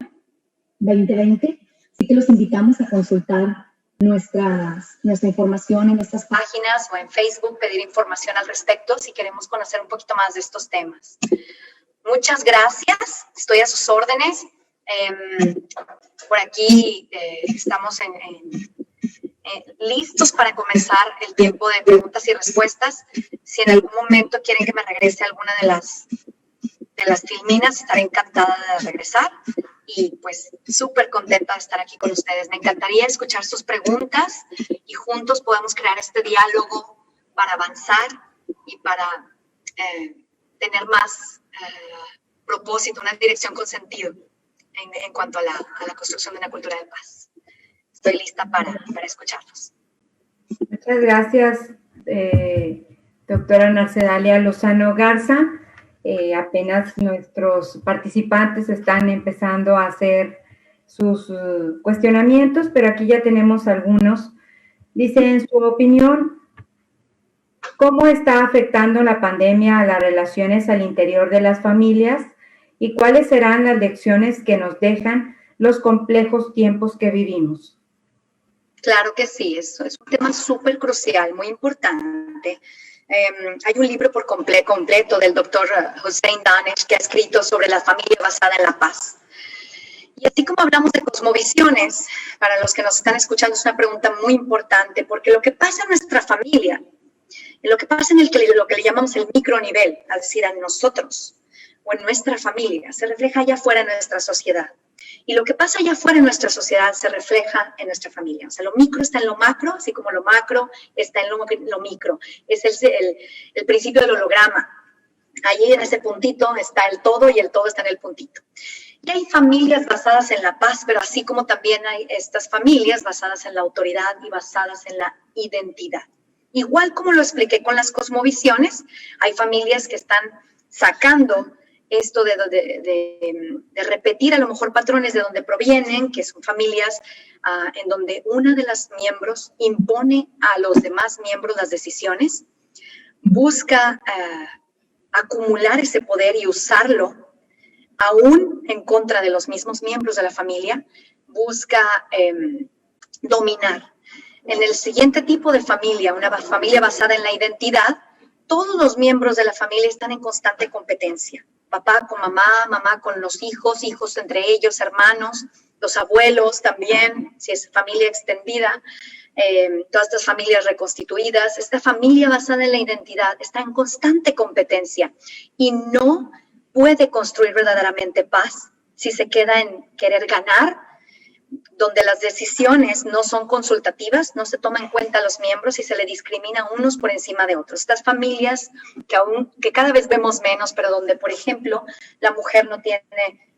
2020, así que los invitamos a consultar nuestra información en estas páginas o en Facebook, pedir información al respecto si queremos conocer un poquito más de estos temas. Muchas gracias, estoy a sus órdenes. Por aquí estamos listos para comenzar el tiempo de preguntas y respuestas. Si en algún momento quieren que me regrese a alguna de las filminas, estaré encantada de regresar. Y pues súper contenta de estar aquí con ustedes. Me encantaría escuchar sus preguntas y juntos podemos crear este diálogo para avanzar y para tener más propósito, una dirección con sentido en cuanto a la construcción de una cultura de paz. Estoy lista para escucharlos. Muchas gracias, doctora Narcedalia Lozano Garza. Apenas nuestros participantes están empezando a hacer sus cuestionamientos, pero aquí ya tenemos algunos. Dice, en su opinión, ¿cómo está afectando la pandemia a las relaciones al interior de las familias y cuáles serán las lecciones que nos dejan los complejos tiempos que vivimos? Claro que sí, eso es un tema súper crucial, muy importante. Hay un libro por completo del doctor Hussein Danish que ha escrito sobre la familia basada en la paz. Y así como hablamos de cosmovisiones, para los que nos están escuchando es una pregunta muy importante, porque lo que pasa en nuestra familia, lo que pasa en lo que le llamamos el micronivel, es decir, a nosotros o en nuestra familia, se refleja allá afuera en nuestra sociedad. Y lo que pasa allá afuera en nuestra sociedad se refleja en nuestra familia. O sea, lo micro está en lo macro, así como lo macro está en lo micro. Es el principio del holograma. Allí en ese puntito está el todo y el todo está en el puntito. Y hay familias basadas en la paz, pero así como también hay estas familias basadas en la autoridad y basadas en la identidad. Igual como lo expliqué con las cosmovisiones, hay familias que están sacando esto de repetir a lo mejor patrones de donde provienen, que son familias en donde una de las miembros impone a los demás miembros las decisiones, busca acumular ese poder y usarlo aún en contra de los mismos miembros de la familia, busca dominar. En el siguiente tipo de familia, una familia basada en la identidad, todos los miembros de la familia están en constante competencia. Papá con mamá, mamá con los hijos, hijos entre ellos, hermanos, los abuelos también, si es familia extendida, todas estas familias reconstituidas. Esta familia basada en la identidad está en constante competencia y no puede construir verdaderamente paz si se queda en querer ganar, donde las decisiones no son consultativas, no se toma en cuenta a los miembros y se le discrimina a unos por encima de otros. Estas familias que cada vez vemos menos, pero donde, por ejemplo, la mujer no tiene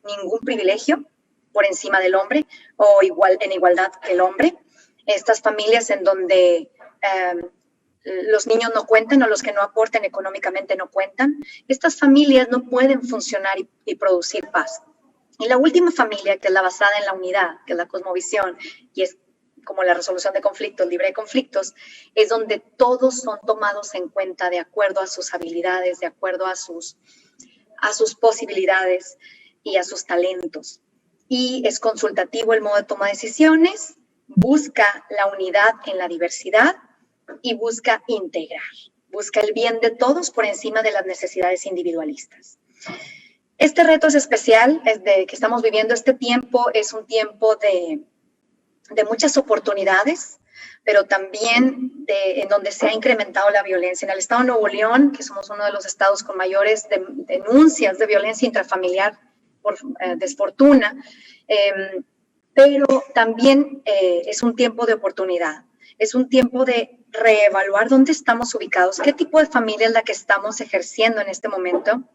ningún privilegio por encima del hombre o en igualdad que el hombre. Estas familias en donde los niños no cuentan o los que no aportan económicamente no cuentan. Estas familias no pueden funcionar y producir paz. Y la última familia, que es la basada en la unidad, que es la cosmovisión, y es como la resolución de conflictos, libre de conflictos, es donde todos son tomados en cuenta de acuerdo a sus habilidades, de acuerdo a sus posibilidades y a sus talentos. Y es consultativo el modo de toma de decisiones, busca la unidad en la diversidad y busca integrar, busca el bien de todos por encima de las necesidades individualistas. Este reto es especial, que estamos viviendo este tiempo, es un tiempo de muchas oportunidades, pero también en donde se ha incrementado la violencia. En el estado de Nuevo León, que somos uno de los estados con mayores denuncias de violencia intrafamiliar por desfortuna, pero también es un tiempo de oportunidad, es un tiempo de reevaluar dónde estamos ubicados, qué tipo de familia es la que estamos ejerciendo en este momento.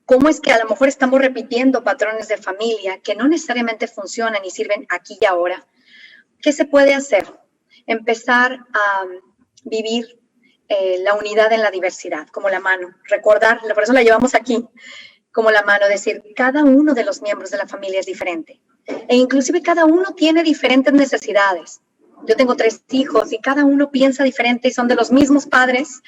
¿Cómo es que a lo mejor estamos repitiendo patrones de familia que no necesariamente funcionan y sirven aquí y ahora? ¿Qué se puede hacer? Empezar a vivir la unidad en la diversidad, como la mano. Recordar, por eso la llevamos aquí, como la mano, decir, cada uno de los miembros de la familia es diferente. E inclusive cada uno tiene diferentes necesidades. Yo tengo 3 hijos y cada uno piensa diferente y son de los mismos padres.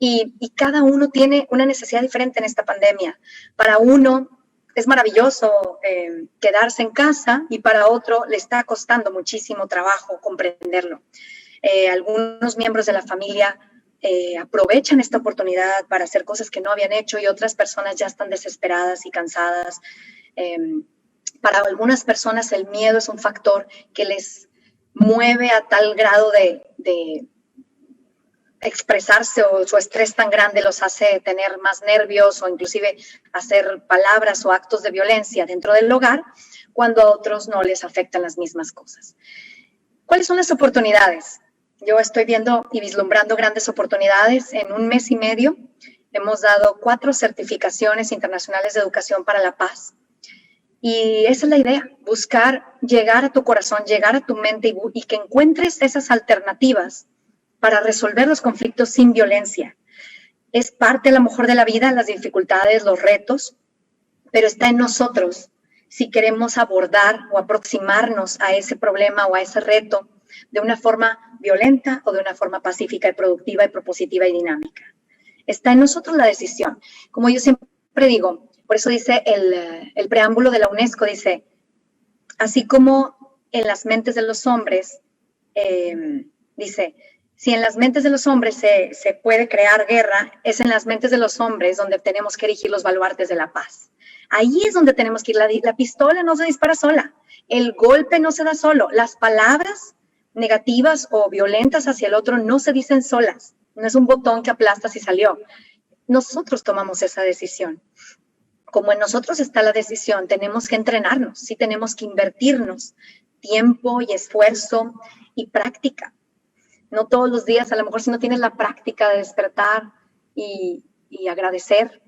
Y cada uno tiene una necesidad diferente en esta pandemia. Para uno es maravilloso quedarse en casa y para otro le está costando muchísimo trabajo comprenderlo. Algunos miembros de la familia aprovechan esta oportunidad para hacer cosas que no habían hecho y otras personas ya están desesperadas y cansadas. Para algunas personas el miedo es un factor que les mueve a tal grado de expresarse, o su estrés tan grande los hace tener más nervios o inclusive hacer palabras o actos de violencia dentro del hogar, cuando a otros no les afectan las mismas cosas. ¿Cuáles son las oportunidades? Yo estoy viendo y vislumbrando grandes oportunidades. En 1 mes y medio hemos dado 4 certificaciones internacionales de educación para la paz. Y esa es la idea, buscar llegar a tu corazón, llegar a tu mente y que encuentres esas alternativas para resolver los conflictos sin violencia. Es parte a lo mejor de la vida, las dificultades, los retos, pero está en nosotros si queremos abordar o aproximarnos a ese problema o a ese reto de una forma violenta o de una forma pacífica y productiva y propositiva y dinámica. Está en nosotros la decisión. Como yo siempre digo, por eso dice el preámbulo de la UNESCO, dice, así como en las mentes de los hombres, dice, si en las mentes de los hombres se puede crear guerra, es en las mentes de los hombres donde tenemos que erigir los baluartes de la paz. Ahí es donde tenemos que ir. La pistola no se dispara sola, el golpe no se da solo, las palabras negativas o violentas hacia el otro no se dicen solas, no es un botón que aplastas y salió. Nosotros tomamos esa decisión. Como en nosotros está la decisión, tenemos que entrenarnos, sí tenemos que invertirnos tiempo y esfuerzo y práctica. No todos los días, a lo mejor si no tienes la práctica de despertar y agradecer,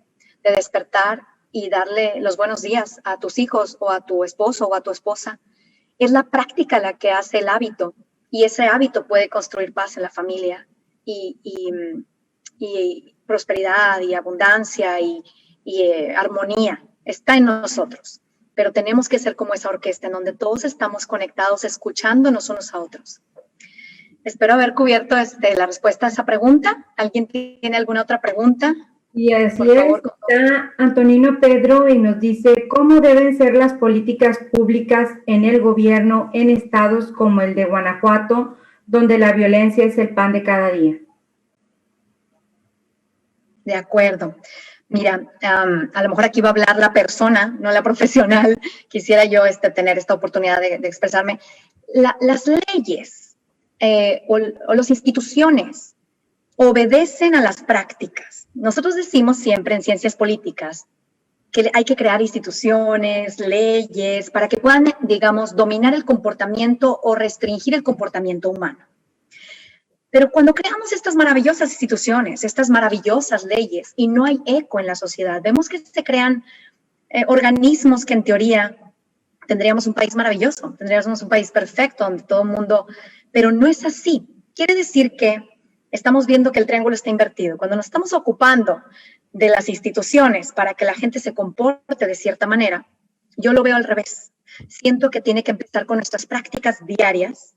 de despertar y darle los buenos días a tus hijos o a tu esposo o a tu esposa, es la práctica la que hace el hábito y ese hábito puede construir paz en la familia y prosperidad y abundancia y armonía. Está en nosotros, pero tenemos que ser como esa orquesta en donde todos estamos conectados, escuchándonos unos a otros. Espero haber cubierto la respuesta a esa pregunta. ¿Alguien tiene alguna otra pregunta? Y así es, está Antonino Pedro y nos dice, ¿cómo deben ser las políticas públicas en el gobierno en estados como el de Guanajuato, donde la violencia es el pan de cada día? De acuerdo. Mira, a lo mejor aquí va a hablar la persona, no la profesional. Quisiera yo tener esta oportunidad de expresarme. Las leyes o las instituciones obedecen a las prácticas. Nosotros decimos siempre en ciencias políticas que hay que crear instituciones, leyes, para que puedan, digamos, dominar el comportamiento o restringir el comportamiento humano. Pero cuando creamos estas maravillosas instituciones, estas maravillosas leyes, y no hay eco en la sociedad, vemos que se crean organismos que en teoría tendríamos un país maravilloso, tendríamos un país perfecto donde todo el mundo, pero no es así. Quiere decir que estamos viendo que el triángulo está invertido. Cuando nos estamos ocupando de las instituciones para que la gente se comporte de cierta manera, yo lo veo al revés. Siento que tiene que empezar con nuestras prácticas diarias,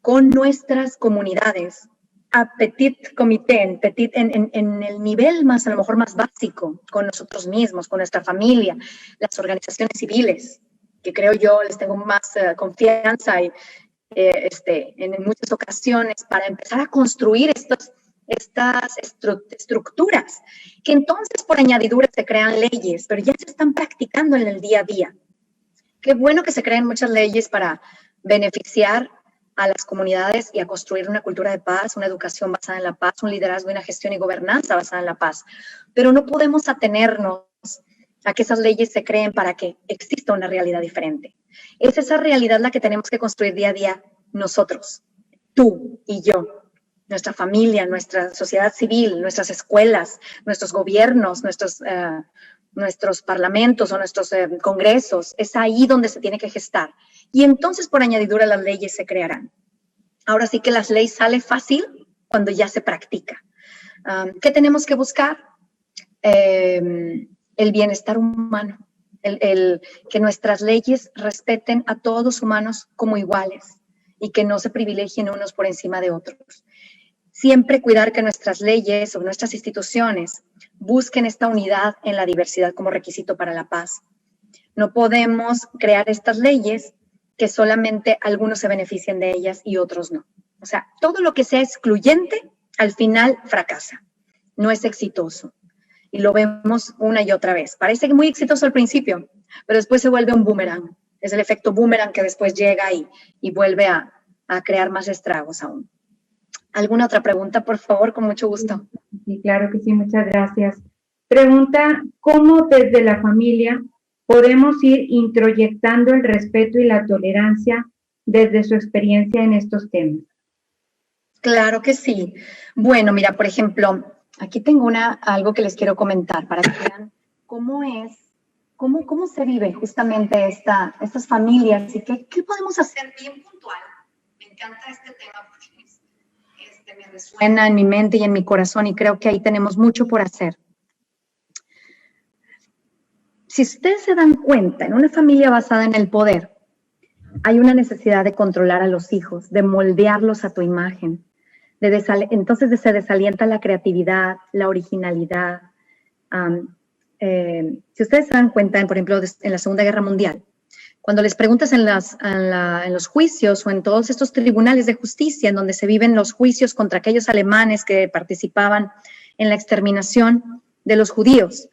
con nuestras comunidades, a petit comité, en el nivel más, a lo mejor más básico, con nosotros mismos, con nuestra familia, las organizaciones civiles, que creo yo les tengo más confianza y, en muchas ocasiones para empezar a construir estas estructuras, que entonces por añadidura se crean leyes, pero ya se están practicando en el día a día. Qué bueno que se creen muchas leyes para beneficiar a las comunidades y a construir una cultura de paz, una educación basada en la paz, un liderazgo y una gestión y gobernanza basada en la paz. Pero no podemos atenernos a que esas leyes se creen para que exista una realidad diferente. Es esa realidad la que tenemos que construir día a día nosotros, tú y yo, nuestra familia, nuestra sociedad civil, nuestras escuelas, nuestros gobiernos, nuestros parlamentos o nuestros congresos. Es ahí donde se tiene que gestar. Y entonces, por añadidura, las leyes se crearán. Ahora sí que las leyes salen fácil cuando ya se practica. ¿Qué tenemos que buscar? El bienestar humano. Que nuestras leyes respeten a todos los humanos como iguales y que no se privilegien unos por encima de otros. Siempre cuidar que nuestras leyes o nuestras instituciones busquen esta unidad en la diversidad como requisito para la paz. No podemos crear estas leyes que solamente algunos se beneficien de ellas y otros no. O sea, todo lo que sea excluyente, al final fracasa, no es exitoso. Y lo vemos una y otra vez. Parece muy exitoso al principio, pero después se vuelve un boomerang. Es el efecto boomerang que después llega y vuelve a crear más estragos aún. ¿Alguna otra pregunta, por favor? Con mucho gusto. Sí, claro que sí, muchas gracias. Pregunta, ¿cómo desde la familia podemos ir introyectando el respeto y la tolerancia desde su experiencia en estos temas? Claro que sí. Bueno, mira, por ejemplo, aquí tengo algo que les quiero comentar para que vean cómo se vive justamente estas familias y qué podemos hacer bien puntual. Me encanta este tema porque me resuena en mi mente y en mi corazón y creo que ahí tenemos mucho por hacer. Si ustedes se dan cuenta, en una familia basada en el poder, hay una necesidad de controlar a los hijos, de moldearlos a tu imagen. Entonces se desalienta la creatividad, la originalidad. Si ustedes se dan cuenta, por ejemplo, en la Segunda Guerra Mundial, cuando les preguntas en los juicios o en todos estos tribunales de justicia en donde se viven los juicios contra aquellos alemanes que participaban en la exterminación de los judíos,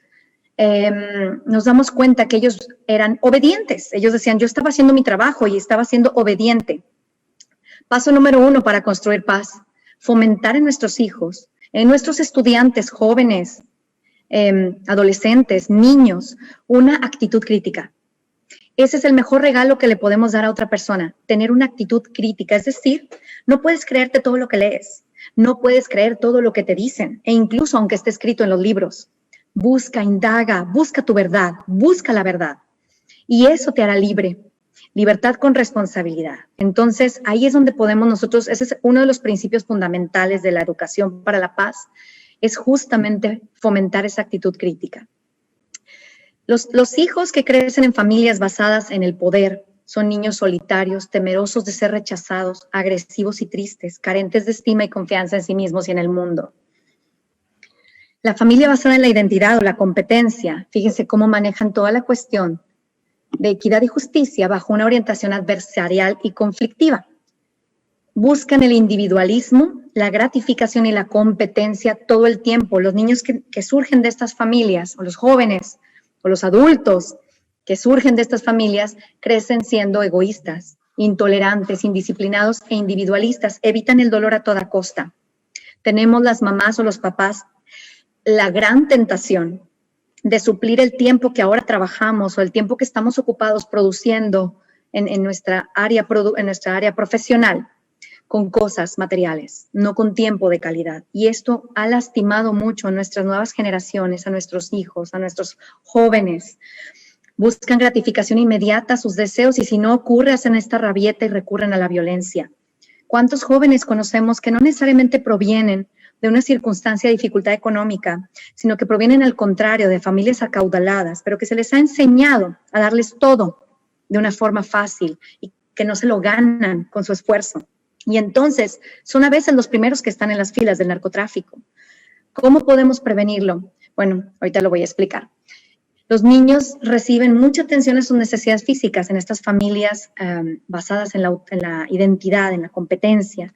nos damos cuenta que ellos eran obedientes. Ellos decían, yo estaba haciendo mi trabajo y estaba siendo obediente. Paso número 1 para construir paz, fomentar en nuestros hijos, en nuestros estudiantes, jóvenes, adolescentes, niños, una actitud crítica. Ese es el mejor regalo que le podemos dar a otra persona, tener una actitud crítica. Es decir, no puedes creerte todo lo que lees, no puedes creer todo lo que te dicen, e incluso aunque esté escrito en los libros. Busca, indaga, busca tu verdad, busca la verdad. Y eso te hará libre. Libertad con responsabilidad. Entonces, ahí es donde podemos nosotros, ese es uno de los principios fundamentales de la educación para la paz, es justamente fomentar esa actitud crítica. Los hijos que crecen en familias basadas en el poder son niños solitarios, temerosos de ser rechazados, agresivos y tristes, carentes de estima y confianza en sí mismos y en el mundo. La familia basada en la identidad o la competencia, fíjense cómo manejan toda la cuestión de equidad y justicia bajo una orientación adversarial y conflictiva. Buscan el individualismo, la gratificación y la competencia todo el tiempo. Los niños que surgen de estas familias, o los jóvenes, o los adultos que surgen de estas familias, crecen siendo egoístas, intolerantes, indisciplinados e individualistas. Evitan el dolor a toda costa. Tenemos las mamás o los papás la gran tentación de suplir el tiempo que ahora trabajamos o el tiempo que estamos ocupados produciendo en nuestra área profesional con cosas materiales, no con tiempo de calidad. Y esto ha lastimado mucho a nuestras nuevas generaciones, a nuestros hijos, a nuestros jóvenes. Buscan gratificación inmediata a sus deseos y si no ocurre, hacen esta rabieta y recurren a la violencia. ¿Cuántos jóvenes conocemos que no necesariamente provienen de una circunstancia de dificultad económica, sino que provienen al contrario de familias acaudaladas, pero que se les ha enseñado a darles todo de una forma fácil y que no se lo ganan con su esfuerzo? Y entonces son a veces los primeros que están en las filas del narcotráfico. ¿Cómo podemos prevenirlo? Bueno, ahorita lo voy a explicar. Los niños reciben mucha atención a sus necesidades físicas en estas familias basadas en la identidad, en la competencia,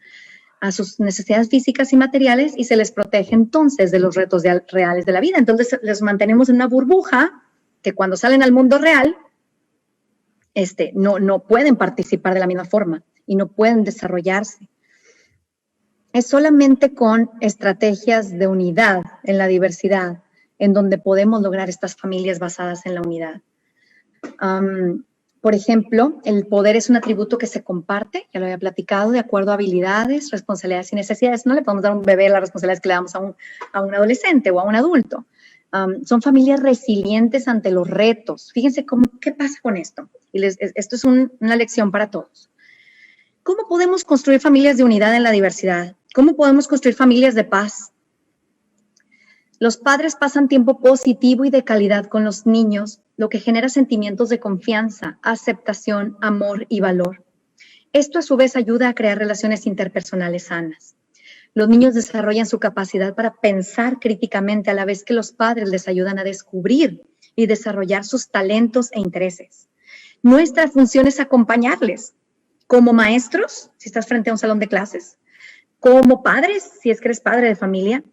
a sus necesidades físicas y materiales y se les protege entonces de los retos reales de la vida. Entonces les mantenemos en una burbuja que cuando salen al mundo real no pueden participar de la misma forma y no pueden desarrollarse. Es solamente con estrategias de unidad en la diversidad en donde podemos lograr estas familias basadas en la unidad. Por ejemplo, el poder es un atributo que se comparte, ya lo había platicado, de acuerdo a habilidades, responsabilidades y necesidades. No le podemos dar a un bebé las responsabilidades que le damos a un adolescente o a un adulto. Son familias resilientes ante los retos. Fíjense qué pasa con esto. Y esto es una lección para todos. ¿Cómo podemos construir familias de unidad en la diversidad? ¿Cómo podemos construir familias de paz? Los padres pasan tiempo positivo y de calidad con los niños, lo que genera sentimientos de confianza, aceptación, amor y valor. Esto a su vez ayuda a crear relaciones interpersonales sanas. Los niños desarrollan su capacidad para pensar críticamente a la vez que los padres les ayudan a descubrir y desarrollar sus talentos e intereses. Nuestra función es acompañarles como maestros, si estás frente a un salón de clases, como padres, si es que eres padre de familia,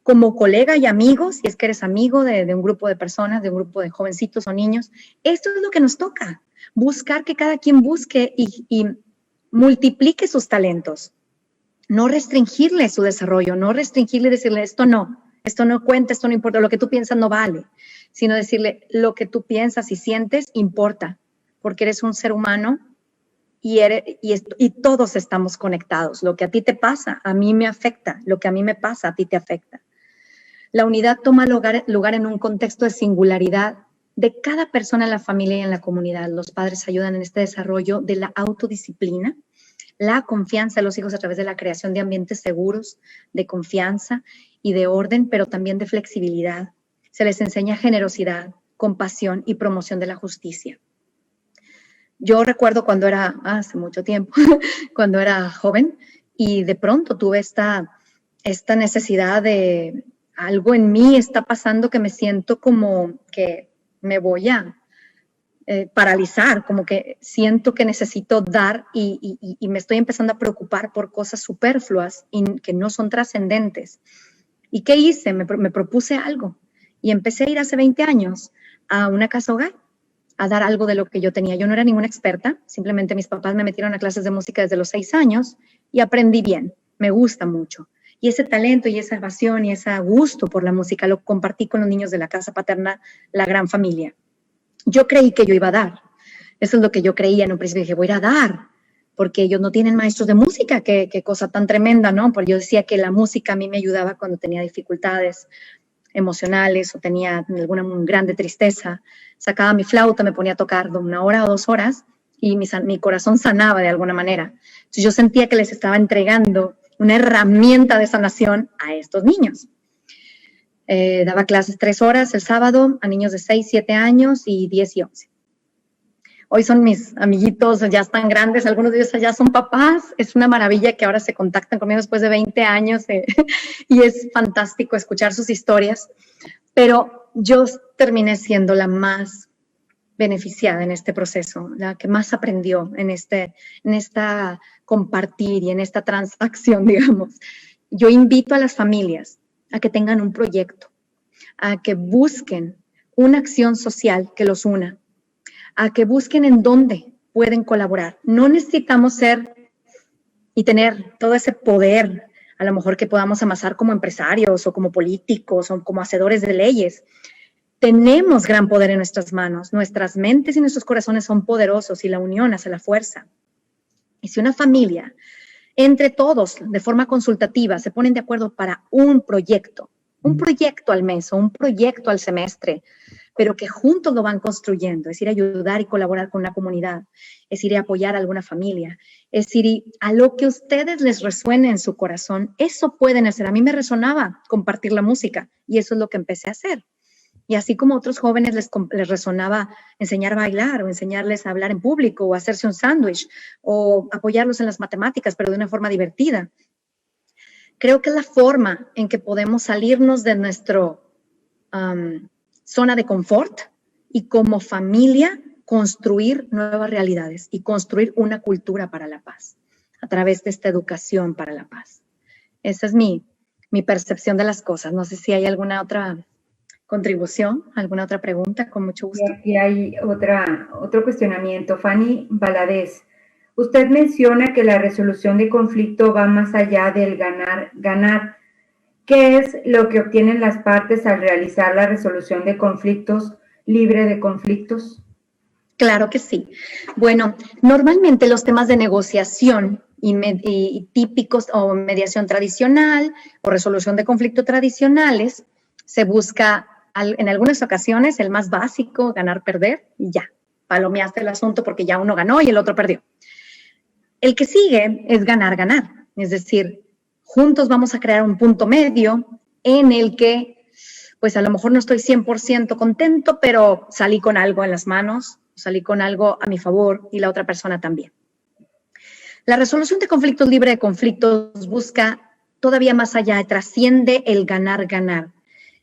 como colega y amigo, si es que eres amigo de un grupo de personas, de un grupo de jovencitos o niños. Esto es lo que nos toca, buscar que cada quien busque y multiplique sus talentos. No restringirle su desarrollo, no restringirle y decirle esto no cuenta, esto no importa, lo que tú piensas no vale, sino decirle lo que tú piensas y sientes importa, porque eres un ser humano y todos estamos conectados. Lo que a ti te pasa, a mí me afecta, lo que a mí me pasa, a ti te afecta. La unidad toma lugar en un contexto de singularidad de cada persona en la familia y en la comunidad. Los padres ayudan en este desarrollo de la autodisciplina, la confianza de los hijos a través de la creación de ambientes seguros, de confianza y de orden, pero también de flexibilidad. Se les enseña generosidad, compasión y promoción de la justicia. Yo recuerdo cuando hace mucho tiempo, cuando era joven y de pronto tuve esta necesidad de algo en mí está pasando que me siento como que me voy a paralizar, como que siento que necesito dar y me estoy empezando a preocupar por cosas superfluas y que no son trascendentes. ¿Y qué hice? Me propuse algo y empecé a ir hace 20 años a una casa hogar a dar algo de lo que yo tenía. Yo no era ninguna experta, simplemente mis papás me metieron a clases de música desde los 6 años y aprendí bien, me gusta mucho. Y ese talento y esa pasión y ese gusto por la música lo compartí con los niños de la casa paterna, la gran familia. Yo creí que yo iba a dar. Eso es lo que yo creía en un principio. Dije, voy a ir a dar, porque ellos no tienen maestros de música. Qué cosa tan tremenda, ¿no? Porque yo decía que la música a mí me ayudaba cuando tenía dificultades emocionales o tenía alguna grande tristeza. Sacaba mi flauta, me ponía a tocar de 1 hora o 2 horas y mi corazón sanaba de alguna manera. Entonces yo sentía que les estaba entregando una herramienta de sanación a estos niños. Daba clases 3 horas el sábado a niños de 6, 7 años y 10 y 11. Hoy son mis amiguitos, ya están grandes, algunos de ellos ya son papás. Es una maravilla que ahora se contactan conmigo después de 20 años y es fantástico escuchar sus historias. Pero yo terminé siendo la más beneficiada en este proceso, la que más aprendió en esta compartir y en esta transacción, digamos. Yo invito a las familias a que tengan un proyecto, a que busquen una acción social que los una, a que busquen en dónde pueden colaborar. No necesitamos ser y tener todo ese poder, a lo mejor que podamos amasar como empresarios o como políticos o como hacedores de leyes. Tenemos gran poder en nuestras manos. Nuestras mentes y nuestros corazones son poderosos y la unión hace la fuerza. Y si una familia, entre todos, de forma consultativa, se ponen de acuerdo para un proyecto al mes o un proyecto al semestre, pero que juntos lo van construyendo, es ir a ayudar y colaborar con la comunidad, es ir a apoyar a alguna familia, es ir a lo que a ustedes les resuene en su corazón, eso pueden hacer. A mí me resonaba compartir la música y eso es lo que empecé a hacer. Y así como a otros jóvenes les resonaba enseñar a bailar o enseñarles a hablar en público o hacerse un sándwich o apoyarlos en las matemáticas, pero de una forma divertida. Creo que es la forma en que podemos salirnos de nuestra zona de confort y como familia construir nuevas realidades y construir una cultura para la paz a través de esta educación para la paz. Esa es mi percepción de las cosas. No sé si hay alguna otra contribución, alguna otra pregunta, con mucho gusto. Y aquí hay otro cuestionamiento. Fanny Valadez, usted menciona que la resolución de conflicto va más allá del ganar. ¿Qué es lo que obtienen las partes al realizar la resolución de conflictos libre de conflictos? Claro que sí. Bueno, normalmente los temas de negociación y típicos o mediación tradicional o resolución de conflictos tradicionales se busca en algunas ocasiones el más básico, ganar, perder, y ya, palomeaste el asunto porque ya uno ganó y el otro perdió. El que sigue es ganar, es decir, juntos vamos a crear un punto medio en el que, pues a lo mejor no estoy 100% contento, pero salí con algo en las manos, salí con algo a mi favor y la otra persona también. La resolución de conflictos libre de conflictos busca todavía más allá, trasciende el ganar.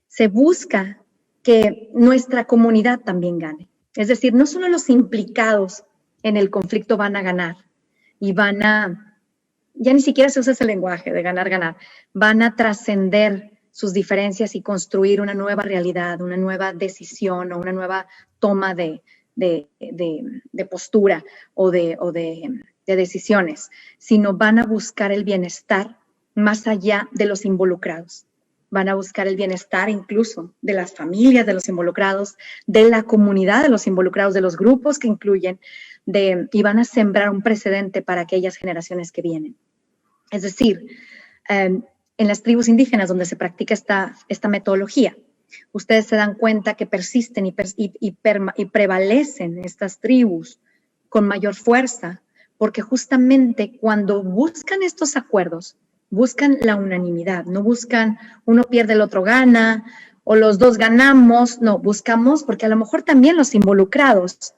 Se busca que nuestra comunidad también gane. Es decir, no solo los implicados en el conflicto van a ganar y ya ni siquiera se usa ese lenguaje de ganar, van a trascender sus diferencias y construir una nueva realidad, una nueva decisión o una nueva toma de postura o de decisiones, sino van a buscar el bienestar más allá de los involucrados. Van a buscar el bienestar incluso de las familias de los involucrados, de la comunidad de los involucrados, de los grupos que incluyen, y van a sembrar un precedente para aquellas generaciones que vienen. Es decir, en las tribus indígenas donde se practica esta metodología, ustedes se dan cuenta que persisten y prevalecen estas tribus con mayor fuerza, porque justamente cuando buscan estos acuerdos, buscan la unanimidad, no buscan uno pierde, el otro gana, o los dos ganamos, no, buscamos, porque a lo mejor también los involucrados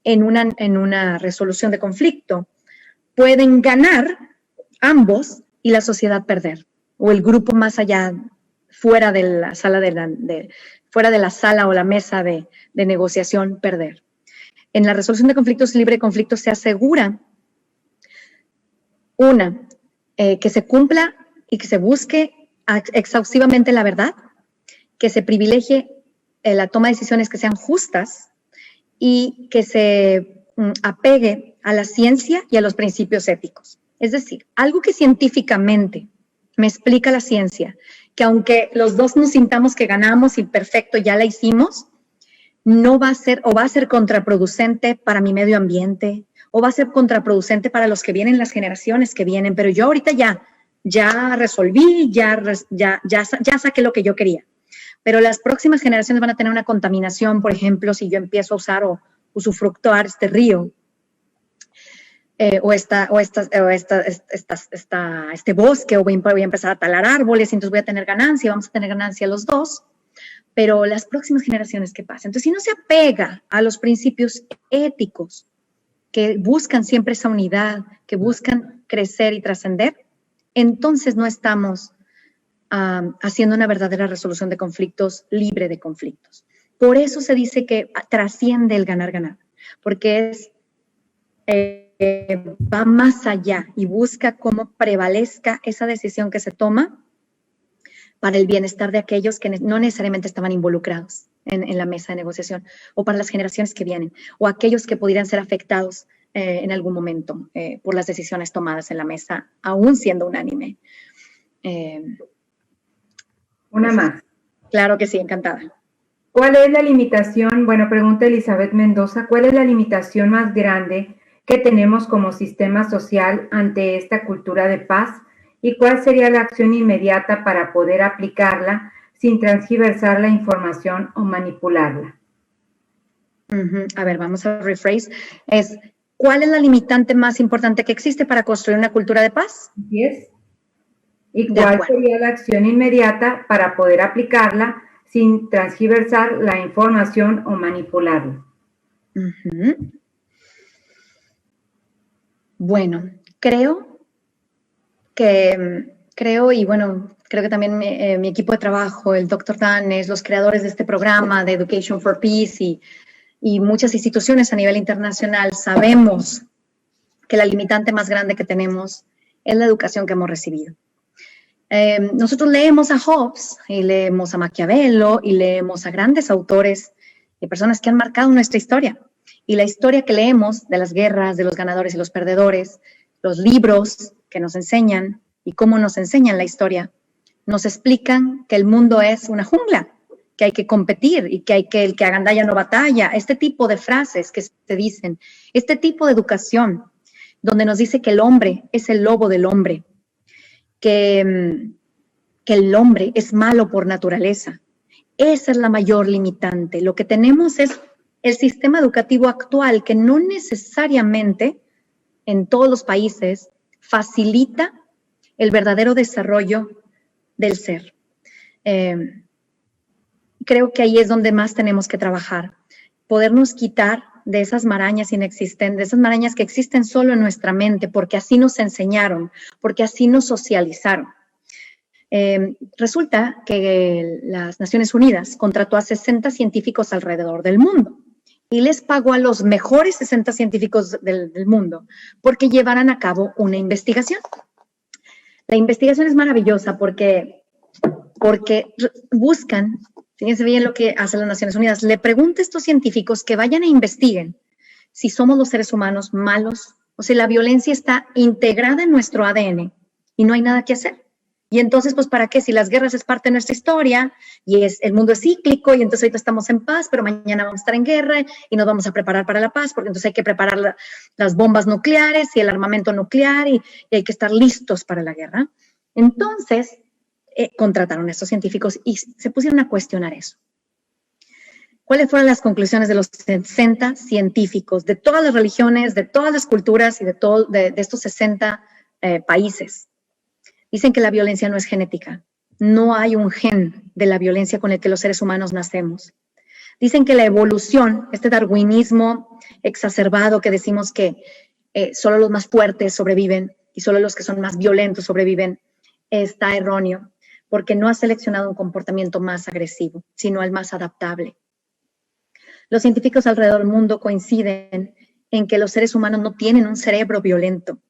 en una resolución de conflicto pueden ganar ambos y la sociedad perder, o el grupo más allá, fuera de la sala o la mesa de negociación, perder. En la resolución de conflictos libre de conflictos se asegura que se cumpla y que se busque exhaustivamente la verdad, que se privilegie la toma de decisiones que sean justas y que se apegue a la ciencia y a los principios éticos. Es decir, algo que científicamente me explica la ciencia, que aunque los dos nos sintamos que ganamos y perfecto, ya la hicimos, no va a ser o va a ser contraproducente para mi medio ambiente, o va a ser contraproducente para los que vienen, las generaciones que vienen, pero yo ahorita ya resolví, ya saqué lo que yo quería. Pero las próximas generaciones van a tener una contaminación, por ejemplo, si yo empiezo a usar o usufructuar este río este bosque, o voy a empezar a talar árboles, y entonces voy a tener ganancia, vamos a tener ganancia los dos, pero las próximas generaciones, ¿qué pasa? Entonces, si no se apega a los principios éticos que buscan siempre esa unidad, que buscan crecer y trascender, entonces no estamos haciendo una verdadera resolución de conflictos libre de conflictos. Por eso se dice que trasciende el ganar-ganar, porque va más allá y busca cómo prevalezca esa decisión que se toma para el bienestar de aquellos que no necesariamente estaban involucrados en la mesa de negociación, o para las generaciones que vienen, o aquellos que pudieran ser afectados en algún momento por las decisiones tomadas en la mesa, aún siendo unánime. Una más. Claro que sí, encantada. ¿Cuál es la limitación? Bueno, pregunta Elizabeth Mendoza, ¿cuál es la limitación más grande que tenemos como sistema social ante esta cultura de paz? ¿Y cuál sería la acción inmediata para poder aplicarla sin transgiversar la información o manipularla? A ver, vamos a rephrase. ¿Cuál es la limitante más importante que existe para construir una cultura de paz? Así es. ¿Y cuál sería la acción inmediata para poder aplicarla sin transgiversar la información o manipularla? Bueno, creo que también mi equipo de trabajo, el Dr. Danes, los creadores de este programa de Education for Peace y muchas instituciones a nivel internacional, sabemos que la limitante más grande que tenemos es la educación que hemos recibido. Nosotros leemos a Hobbes y leemos a Maquiavelo y leemos a grandes autores y personas que han marcado nuestra historia. Y la historia que leemos de las guerras, de los ganadores y los perdedores, los libros que nos enseñan y cómo nos enseñan la historia, nos explican que el mundo es una jungla, que hay que competir y que el que agandalla no batalla. Este tipo de frases que se dicen, este tipo de educación, donde nos dice que el hombre es el lobo del hombre, que el hombre es malo por naturaleza. Esa es la mayor limitante. Lo que tenemos es el sistema educativo actual, que no necesariamente en todos los países facilita el verdadero desarrollo del ser. Creo que ahí es donde más tenemos que trabajar. Podernos quitar de esas marañas inexistentes, de esas marañas que existen solo en nuestra mente, porque así nos enseñaron, porque así nos socializaron. Resulta que las Naciones Unidas contrató a 60 científicos alrededor del mundo y les pagó a los mejores 60 científicos del mundo porque llevaran a cabo una investigación. La investigación es maravillosa porque buscan, fíjense bien lo que hacen las Naciones Unidas, le pregunta a estos científicos que vayan e investiguen si somos los seres humanos malos, o si la violencia está integrada en nuestro ADN y no hay nada que hacer. Y entonces, pues, ¿para qué? Si las guerras es parte de nuestra historia y el mundo es cíclico y entonces ahorita estamos en paz, pero mañana vamos a estar en guerra y nos vamos a preparar para la paz, porque entonces hay que preparar las bombas nucleares y el armamento nuclear y hay que estar listos para la guerra. Entonces, contrataron a estos científicos y se pusieron a cuestionar eso. ¿Cuáles fueron las conclusiones de los 60 científicos de todas las religiones, de todas las culturas y de estos 60 países? Dicen que la violencia no es genética. No hay un gen de la violencia con el que los seres humanos nacemos. Dicen que la evolución, este darwinismo exacerbado que decimos que solo los más fuertes sobreviven y solo los que son más violentos sobreviven, está erróneo, porque no ha seleccionado un comportamiento más agresivo, sino el más adaptable. Los científicos alrededor del mundo coinciden en que los seres humanos no tienen un cerebro violento.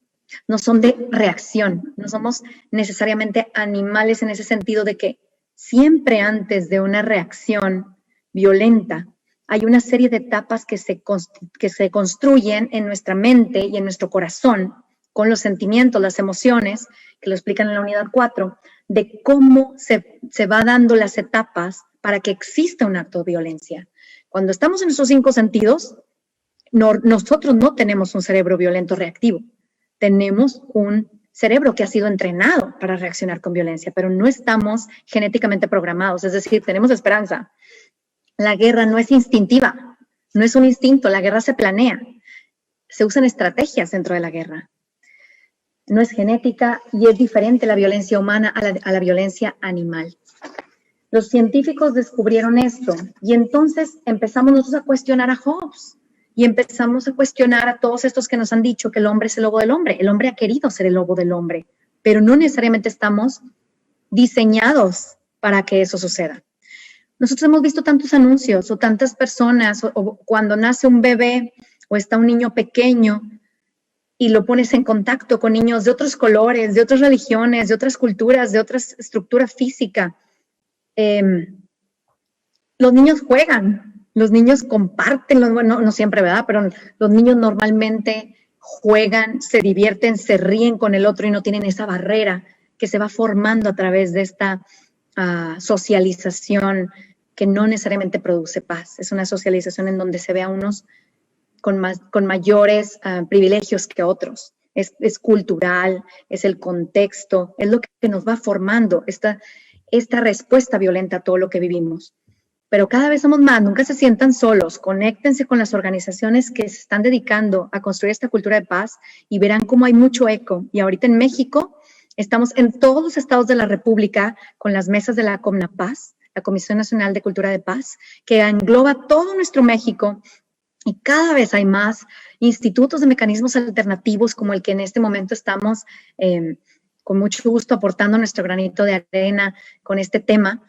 No son de reacción, no somos necesariamente animales en ese sentido de que siempre antes de una reacción violenta hay una serie de etapas que se construyen en nuestra mente y en nuestro corazón con los sentimientos, las emociones, que lo explican en la unidad 4, de cómo se va dando las etapas para que exista un acto de violencia. Cuando estamos en nuestros 5 sentidos, nosotros no tenemos un cerebro violento reactivo. Tenemos un cerebro que ha sido entrenado para reaccionar con violencia, pero no estamos genéticamente programados, es decir, tenemos esperanza. La guerra no es instintiva, no es un instinto, la guerra se planea. se usan estrategias dentro de la guerra. No es genética y es diferente la violencia humana a la violencia animal. Los científicos descubrieron esto y entonces empezamos nosotros a cuestionar a Hobbes y empezamos a cuestionar a todos estos que nos han dicho que el hombre es el lobo del hombre. El hombre ha querido ser el lobo del hombre, pero no necesariamente estamos diseñados para que eso suceda. Nosotros hemos visto tantos anuncios o tantas personas o cuando nace un bebé o está un niño pequeño y lo pones en contacto con niños de otros colores, de otras religiones, de otras culturas, de otra estructura física. Los niños juegan, los niños comparten, no siempre, ¿verdad? Pero los niños normalmente juegan, se divierten, se ríen con el otro y no tienen esa barrera que se va formando a través de esta socialización que no necesariamente produce paz. Es una socialización en donde se ve a unos con mayores privilegios que otros. Es cultural, es el contexto, es lo que nos va formando esta respuesta violenta a todo lo que vivimos. Pero cada vez somos más, nunca se sientan solos, conéctense con las organizaciones que se están dedicando a construir esta cultura de paz y verán cómo hay mucho eco. Y ahorita en México estamos en todos los estados de la República con las mesas de la CONAPAZ, la Comisión Nacional de Cultura de Paz, que engloba todo nuestro México. Y cada vez hay más institutos de mecanismos alternativos como el que en este momento estamos con mucho gusto aportando nuestro granito de arena con este tema.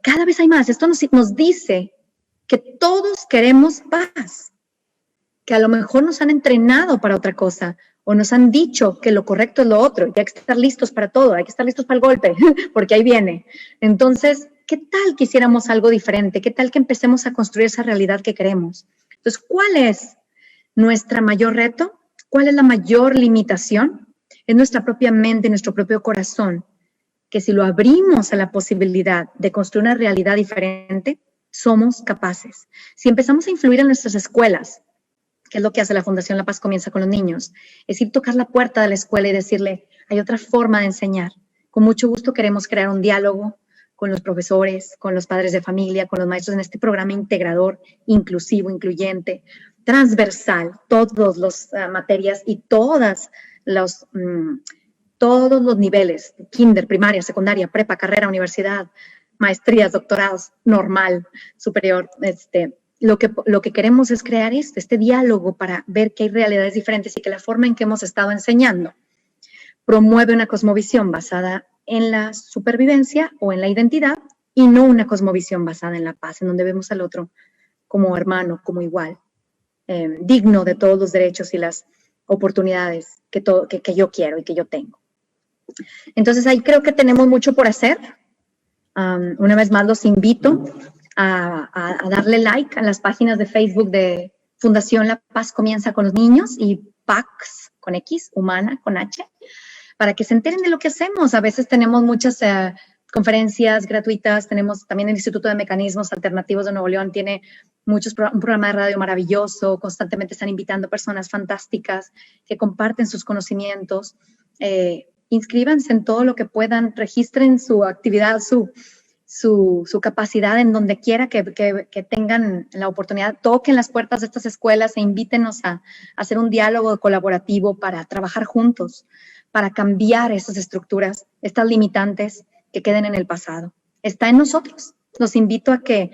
Cada vez hay más. Esto nos dice que todos queremos paz, que a lo mejor nos han entrenado para otra cosa o nos han dicho que lo correcto es lo otro y hay que estar listos para todo, hay que estar listos para el golpe, porque ahí viene. Entonces, ¿qué tal que hiciéramos algo diferente? ¿Qué tal que empecemos a construir esa realidad que queremos? Entonces, ¿cuál es nuestro mayor reto? ¿Cuál es la mayor limitación? Es nuestra propia mente, nuestro propio corazón, que si lo abrimos a la posibilidad de construir una realidad diferente, somos capaces. Si empezamos a influir en nuestras escuelas, que es lo que hace la Fundación La Paz Comienza con los niños, es ir a tocar la puerta de la escuela y decirle, hay otra forma de enseñar. Con mucho gusto queremos crear un diálogo con los profesores, con los padres de familia, con los maestros en este programa integrador, inclusivo, incluyente, transversal, todas las materias y todos los niveles, kinder, primaria, secundaria, prepa, carrera, universidad, maestrías, doctorados, normal, superior. Lo que queremos es crear este diálogo para ver que hay realidades diferentes y que la forma en que hemos estado enseñando promueve una cosmovisión basada en la supervivencia o en la identidad y no una cosmovisión basada en la paz, en donde vemos al otro como hermano, como igual, digno de todos los derechos y las oportunidades que yo quiero y que yo tengo. Entonces ahí creo que tenemos mucho por hacer. Una vez más los invito a darle like a las páginas de Facebook de Fundación La Paz Comienza con los Niños y PAX con X, Humana con H, para que se enteren de lo que hacemos. A veces tenemos muchas conferencias gratuitas, tenemos también el Instituto de Mecanismos Alternativos de Nuevo León, tiene un programa de radio maravilloso, constantemente están invitando personas fantásticas que comparten sus conocimientos. Inscríbanse en todo lo que puedan, registren su actividad, su capacidad en donde quiera que tengan la oportunidad, toquen las puertas de estas escuelas e invítenos a hacer un diálogo colaborativo para trabajar juntos, para cambiar esas estructuras, estas limitantes que queden en el pasado. Está en nosotros. Los invito a que,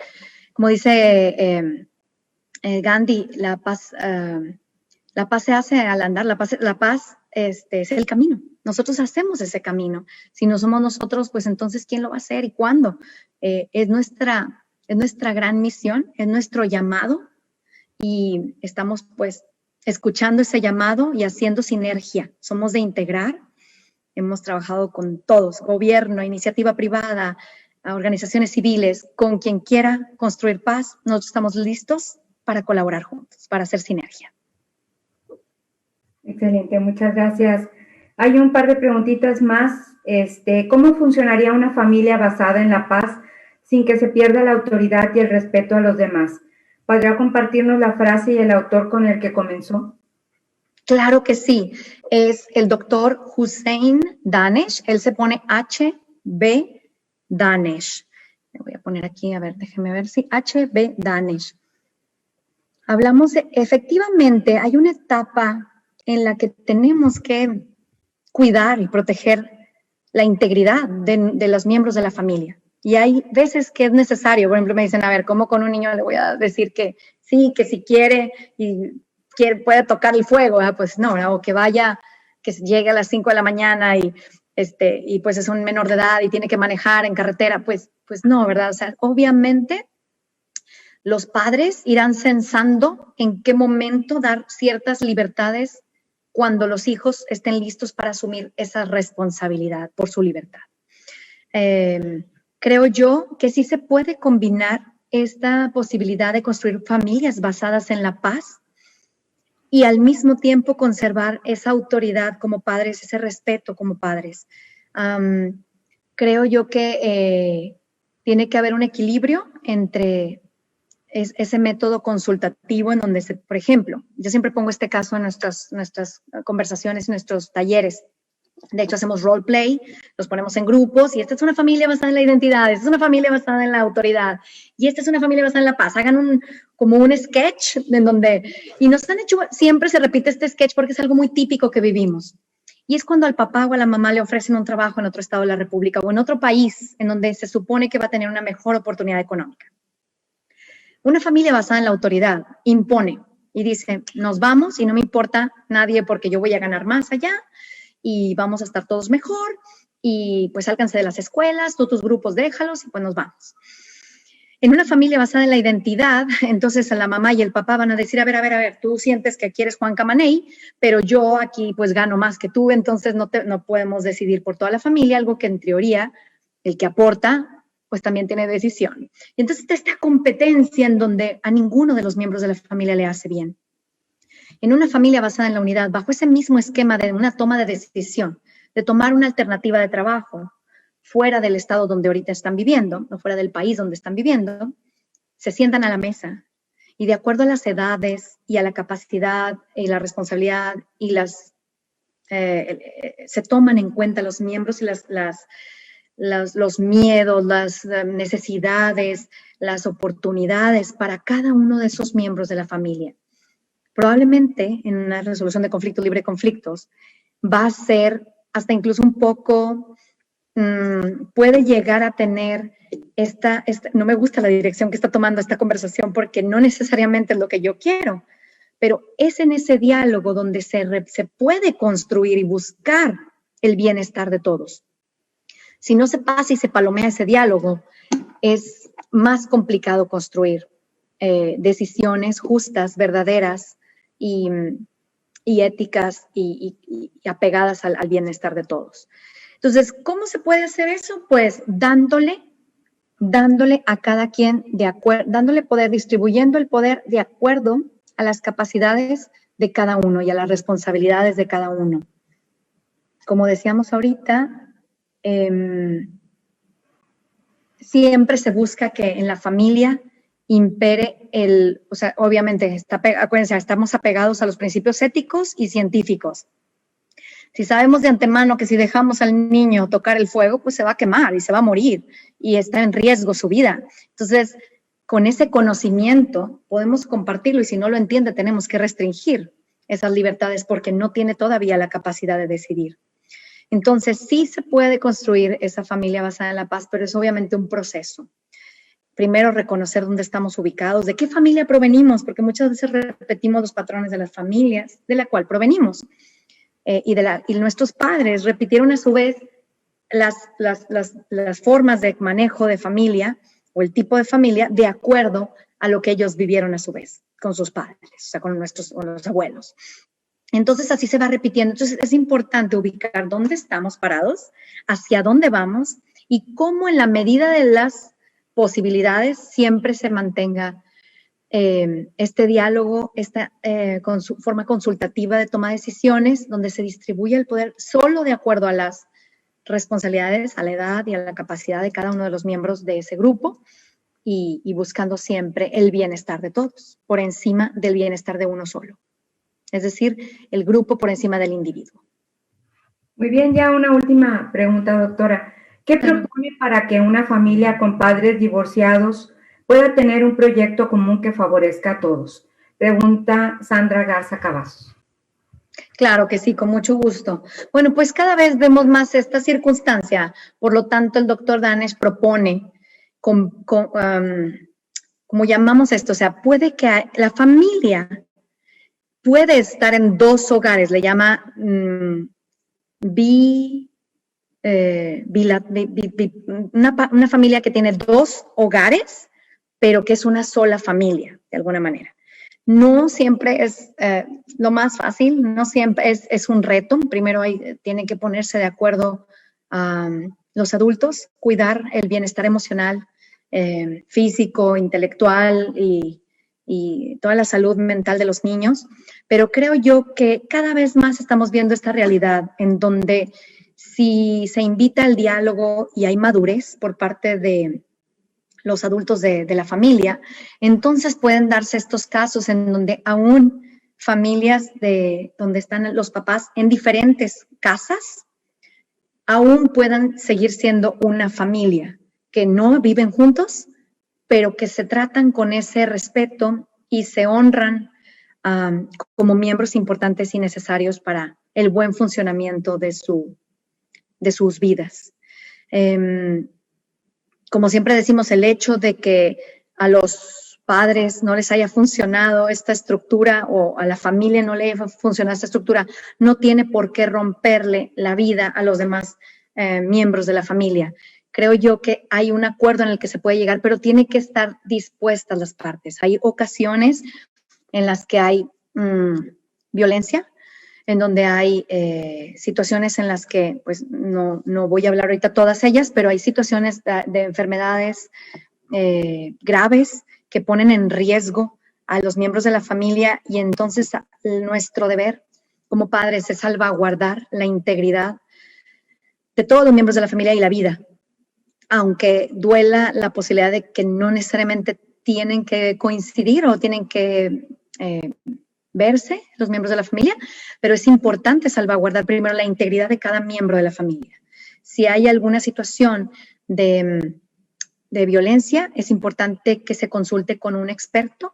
como dice Gandhi, la paz se hace al andar, la paz es el camino. Nosotros hacemos ese camino. Si no somos nosotros, pues entonces, ¿quién lo va a hacer y cuándo? Es nuestra gran misión, es nuestro llamado y estamos pues escuchando ese llamado y haciendo sinergia. Somos de integrar. Hemos trabajado con todos, gobierno, iniciativa privada, organizaciones civiles, con quien quiera construir paz. Nosotros estamos listos para colaborar juntos, para hacer sinergia. Excelente, muchas gracias. Hay un par de preguntitas más. ¿Cómo funcionaría una familia basada en la paz sin que se pierda la autoridad y el respeto a los demás? ¿Podría compartirnos la frase y el autor con el que comenzó? Claro que sí. Es el doctor Hussein Danesh. Él se pone H.B. Danesh. Me voy a poner aquí, a ver, déjeme ver si H.B. Danesh. hablamos efectivamente, hay una etapa en la que tenemos que cuidar y proteger la integridad de los miembros de la familia. Y hay veces que es necesario, por ejemplo, me dicen, a ver, ¿cómo con un niño le voy a decir que sí, que si quiere y puede tocar el fuego? Pues no, ¿verdad? O que vaya, que llegue a las 5 de la mañana y pues es un menor de edad y tiene que manejar en carretera, pues no, ¿verdad? O sea, obviamente los padres irán censando en qué momento dar ciertas libertades cuando los hijos estén listos para asumir esa responsabilidad por su libertad. Creo yo que sí se puede combinar esta posibilidad de construir familias basadas en la paz y al mismo tiempo conservar esa autoridad como padres, ese respeto como padres. Creo yo que tiene que haber un equilibrio entre ese método consultativo en donde, por ejemplo, yo siempre pongo este caso en nuestras conversaciones, en nuestros talleres. De hecho, hacemos role play, los ponemos en grupos y esta es una familia basada en la identidad, esta es una familia basada en la autoridad y esta es una familia basada en la paz. Hagan como un sketch en donde, y nos han hecho, siempre se repite este sketch porque es algo muy típico que vivimos. Y es cuando al papá o a la mamá le ofrecen un trabajo en otro estado de la República o en otro país en donde se supone que va a tener una mejor oportunidad económica. Una familia basada en la autoridad impone y dice, nos vamos y no me importa nadie porque yo voy a ganar más allá y vamos a estar todos mejor y pues sálganse de las escuelas, todos tus grupos déjalos y pues nos vamos. En una familia basada en la identidad, entonces a la mamá y el papá van a decir, a ver, tú sientes que aquí eres Juan Camaney, pero yo aquí pues gano más que tú, entonces no podemos decidir por toda la familia, algo que en teoría el que aporta pues también tiene decisión. Y entonces está esta competencia en donde a ninguno de los miembros de la familia le hace bien. En una familia basada en la unidad, bajo ese mismo esquema de una toma de decisión, de tomar una alternativa de trabajo fuera del estado donde ahorita están viviendo, o fuera del país donde están viviendo, se sientan a la mesa y de acuerdo a las edades y a la capacidad y la responsabilidad y se toman en cuenta los miembros y los miedos, las necesidades, las oportunidades para cada uno de esos miembros de la familia. Probablemente en una resolución de conflictos libre de conflictos va a ser hasta incluso un poco, puede llegar a tener no me gusta la dirección que está tomando esta conversación porque no necesariamente es lo que yo quiero, pero es en ese diálogo donde se puede construir y buscar el bienestar de todos. Si no se pasa y se palomea ese diálogo, es más complicado construir decisiones justas, verdaderas y éticas y apegadas al bienestar de todos. Entonces, ¿cómo se puede hacer eso? Pues dándole a cada quien dándole poder, distribuyendo el poder de acuerdo a las capacidades de cada uno y a las responsabilidades de cada uno. Como decíamos ahorita, siempre se busca que en la familia impere o sea, obviamente, acuérdense, estamos apegados a los principios éticos y científicos. Si sabemos de antemano que si dejamos al niño tocar el fuego, pues se va a quemar y se va a morir y está en riesgo su vida. Entonces, con ese conocimiento podemos compartirlo y si no lo entiende, tenemos que restringir esas libertades porque no tiene todavía la capacidad de decidir. Entonces, sí se puede construir esa familia basada en la paz, pero es obviamente un proceso. Primero, reconocer dónde estamos ubicados, de qué familia provenimos, porque muchas veces repetimos los patrones de las familias de la cual provenimos. Y nuestros padres repitieron a su vez las formas de manejo de familia o el tipo de familia de acuerdo a lo que ellos vivieron a su vez con sus padres, o sea, con los abuelos. Entonces, así se va repitiendo. Entonces, es importante ubicar dónde estamos parados, hacia dónde vamos y cómo en la medida de las posibilidades siempre se mantenga este diálogo, esta forma consultativa de toma de decisiones, donde se distribuye el poder solo de acuerdo a las responsabilidades, a la edad y a la capacidad de cada uno de los miembros de ese grupo y buscando siempre el bienestar de todos, por encima del bienestar de uno solo. Es decir, el grupo por encima del individuo. Muy bien, ya una última pregunta, doctora. ¿Qué propone para que una familia con padres divorciados pueda tener un proyecto común que favorezca a todos, Pregunta Sandra Garza Cavazos. Claro que sí, con mucho gusto. Bueno, pues cada vez vemos más esta circunstancia, por lo tanto el doctor Danesch propone, como llamamos esto, o sea, puede que la familia puede estar en dos hogares, le llama una familia que tiene dos hogares, pero que es una sola familia, de alguna manera. No siempre es lo más fácil, no siempre es un reto. Primero tienen que ponerse de acuerdo los adultos, cuidar el bienestar emocional, físico, intelectual y toda la salud mental de los niños. Pero creo yo que cada vez más estamos viendo esta realidad en donde si se invita al diálogo y hay madurez por parte de los adultos de la familia, entonces pueden darse estos casos en donde aún familias donde están los papás en diferentes casas, aún puedan seguir siendo una familia, que no viven juntos, pero que se tratan con ese respeto y se honran como miembros importantes y necesarios para el buen funcionamiento de sus vidas. Como siempre decimos, el hecho de que a los padres no les haya funcionado esta estructura o a la familia no le haya funcionado esta estructura, no tiene por qué romperle la vida a los demás miembros de la familia. Creo yo que hay un acuerdo en el que se puede llegar, pero tiene que estar dispuestas las partes. Hay ocasiones en las que hay violencia, en donde hay situaciones en las que, pues no voy a hablar ahorita todas ellas, pero hay situaciones de enfermedades graves que ponen en riesgo a los miembros de la familia, y entonces nuestro deber como padres es salvaguardar la integridad de todos los miembros de la familia y la vida, aunque duela la posibilidad de que no necesariamente tienen que coincidir o tienen que verse los miembros de la familia, pero es importante salvaguardar primero la integridad de cada miembro de la familia. Si hay alguna situación de violencia, es importante que se consulte con un experto,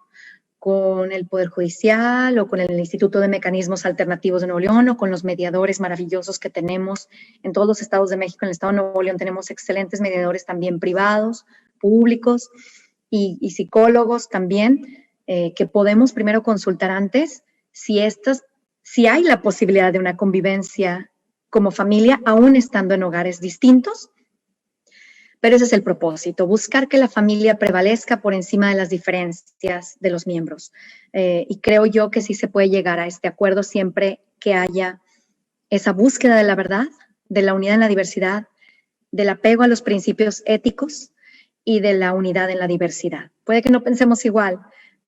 con el Poder Judicial o con el Instituto de Mecanismos Alternativos de Nuevo León o con los mediadores maravillosos que tenemos en todos los estados de México. En el estado de Nuevo León tenemos excelentes mediadores también privados, públicos y psicólogos también, que podemos primero consultar antes si hay la posibilidad de una convivencia como familia, aún estando en hogares distintos. Pero ese es el propósito, buscar que la familia prevalezca por encima de las diferencias de los miembros. Y creo yo que sí se puede llegar a este acuerdo siempre que haya esa búsqueda de la verdad, de la unidad en la diversidad, del apego a los principios éticos y de la unidad en la diversidad. Puede que no pensemos igual,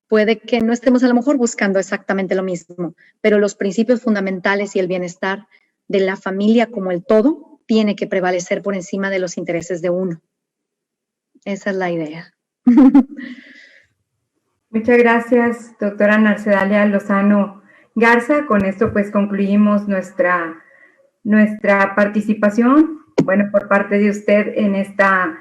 puede que no estemos a lo mejor buscando exactamente lo mismo, pero los principios fundamentales y el bienestar de la familia como el todo tiene que prevalecer por encima de los intereses de uno. Esa es la idea. Muchas gracias, doctora Narcedalia Lozano Garza. Con esto pues concluimos nuestra participación, bueno, por parte de usted en esta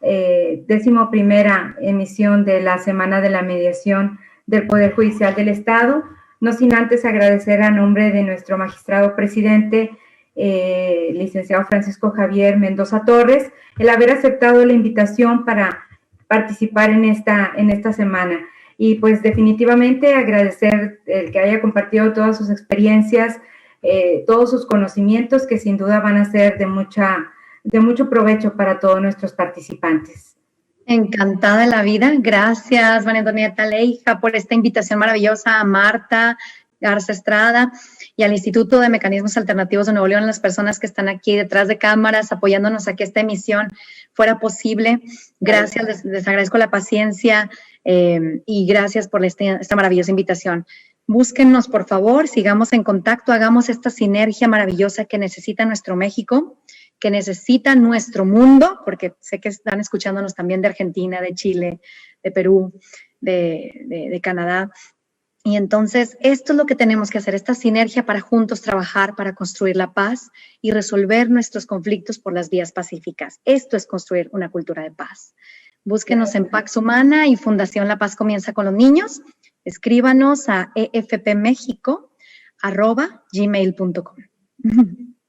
11ª emisión de la Semana de la Mediación del Poder Judicial del Estado. No sin antes agradecer a nombre de nuestro magistrado presidente, licenciado Francisco Javier Mendoza Torres, el haber aceptado la invitación para participar en esta semana. Y pues definitivamente agradecer el que haya compartido todas sus experiencias, todos sus conocimientos, que sin duda van a ser de mucho provecho para todos nuestros participantes. Encantada de la vida. Gracias, María Antonieta Leija, por esta invitación maravillosa, a Marta Garza Estrada y al Instituto de Mecanismos Alternativos de Nuevo León, las personas que están aquí detrás de cámaras apoyándonos a que esta emisión fuera posible. Gracias, les agradezco la paciencia y gracias por esta maravillosa invitación. Búsquennos, por favor, sigamos en contacto, hagamos esta sinergia maravillosa que necesita nuestro México, que necesita nuestro mundo, porque sé que están escuchándonos también de Argentina, de Chile, de Perú, de Canadá. Y entonces esto es lo que tenemos que hacer, esta sinergia para juntos trabajar para construir la paz y resolver nuestros conflictos por las vías pacíficas. Esto es construir una cultura de paz. Búsquenos en Pax Humana y Fundación La Paz Comienza con los Niños Escríbanos a efpmexico@gmail.com.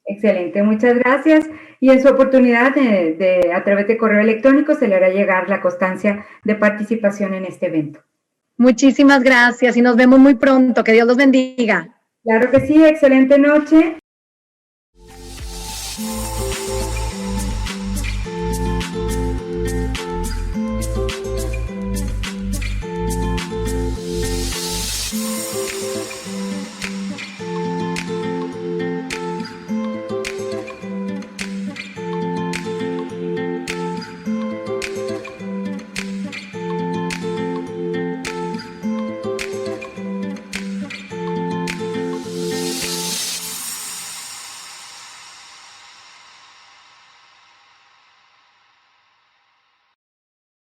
Excelente, muchas gracias. Y en su oportunidad, a través de correo electrónico, se le hará llegar la constancia de participación en este evento. Muchísimas gracias y nos vemos muy pronto. Que Dios los bendiga. Claro que sí, excelente noche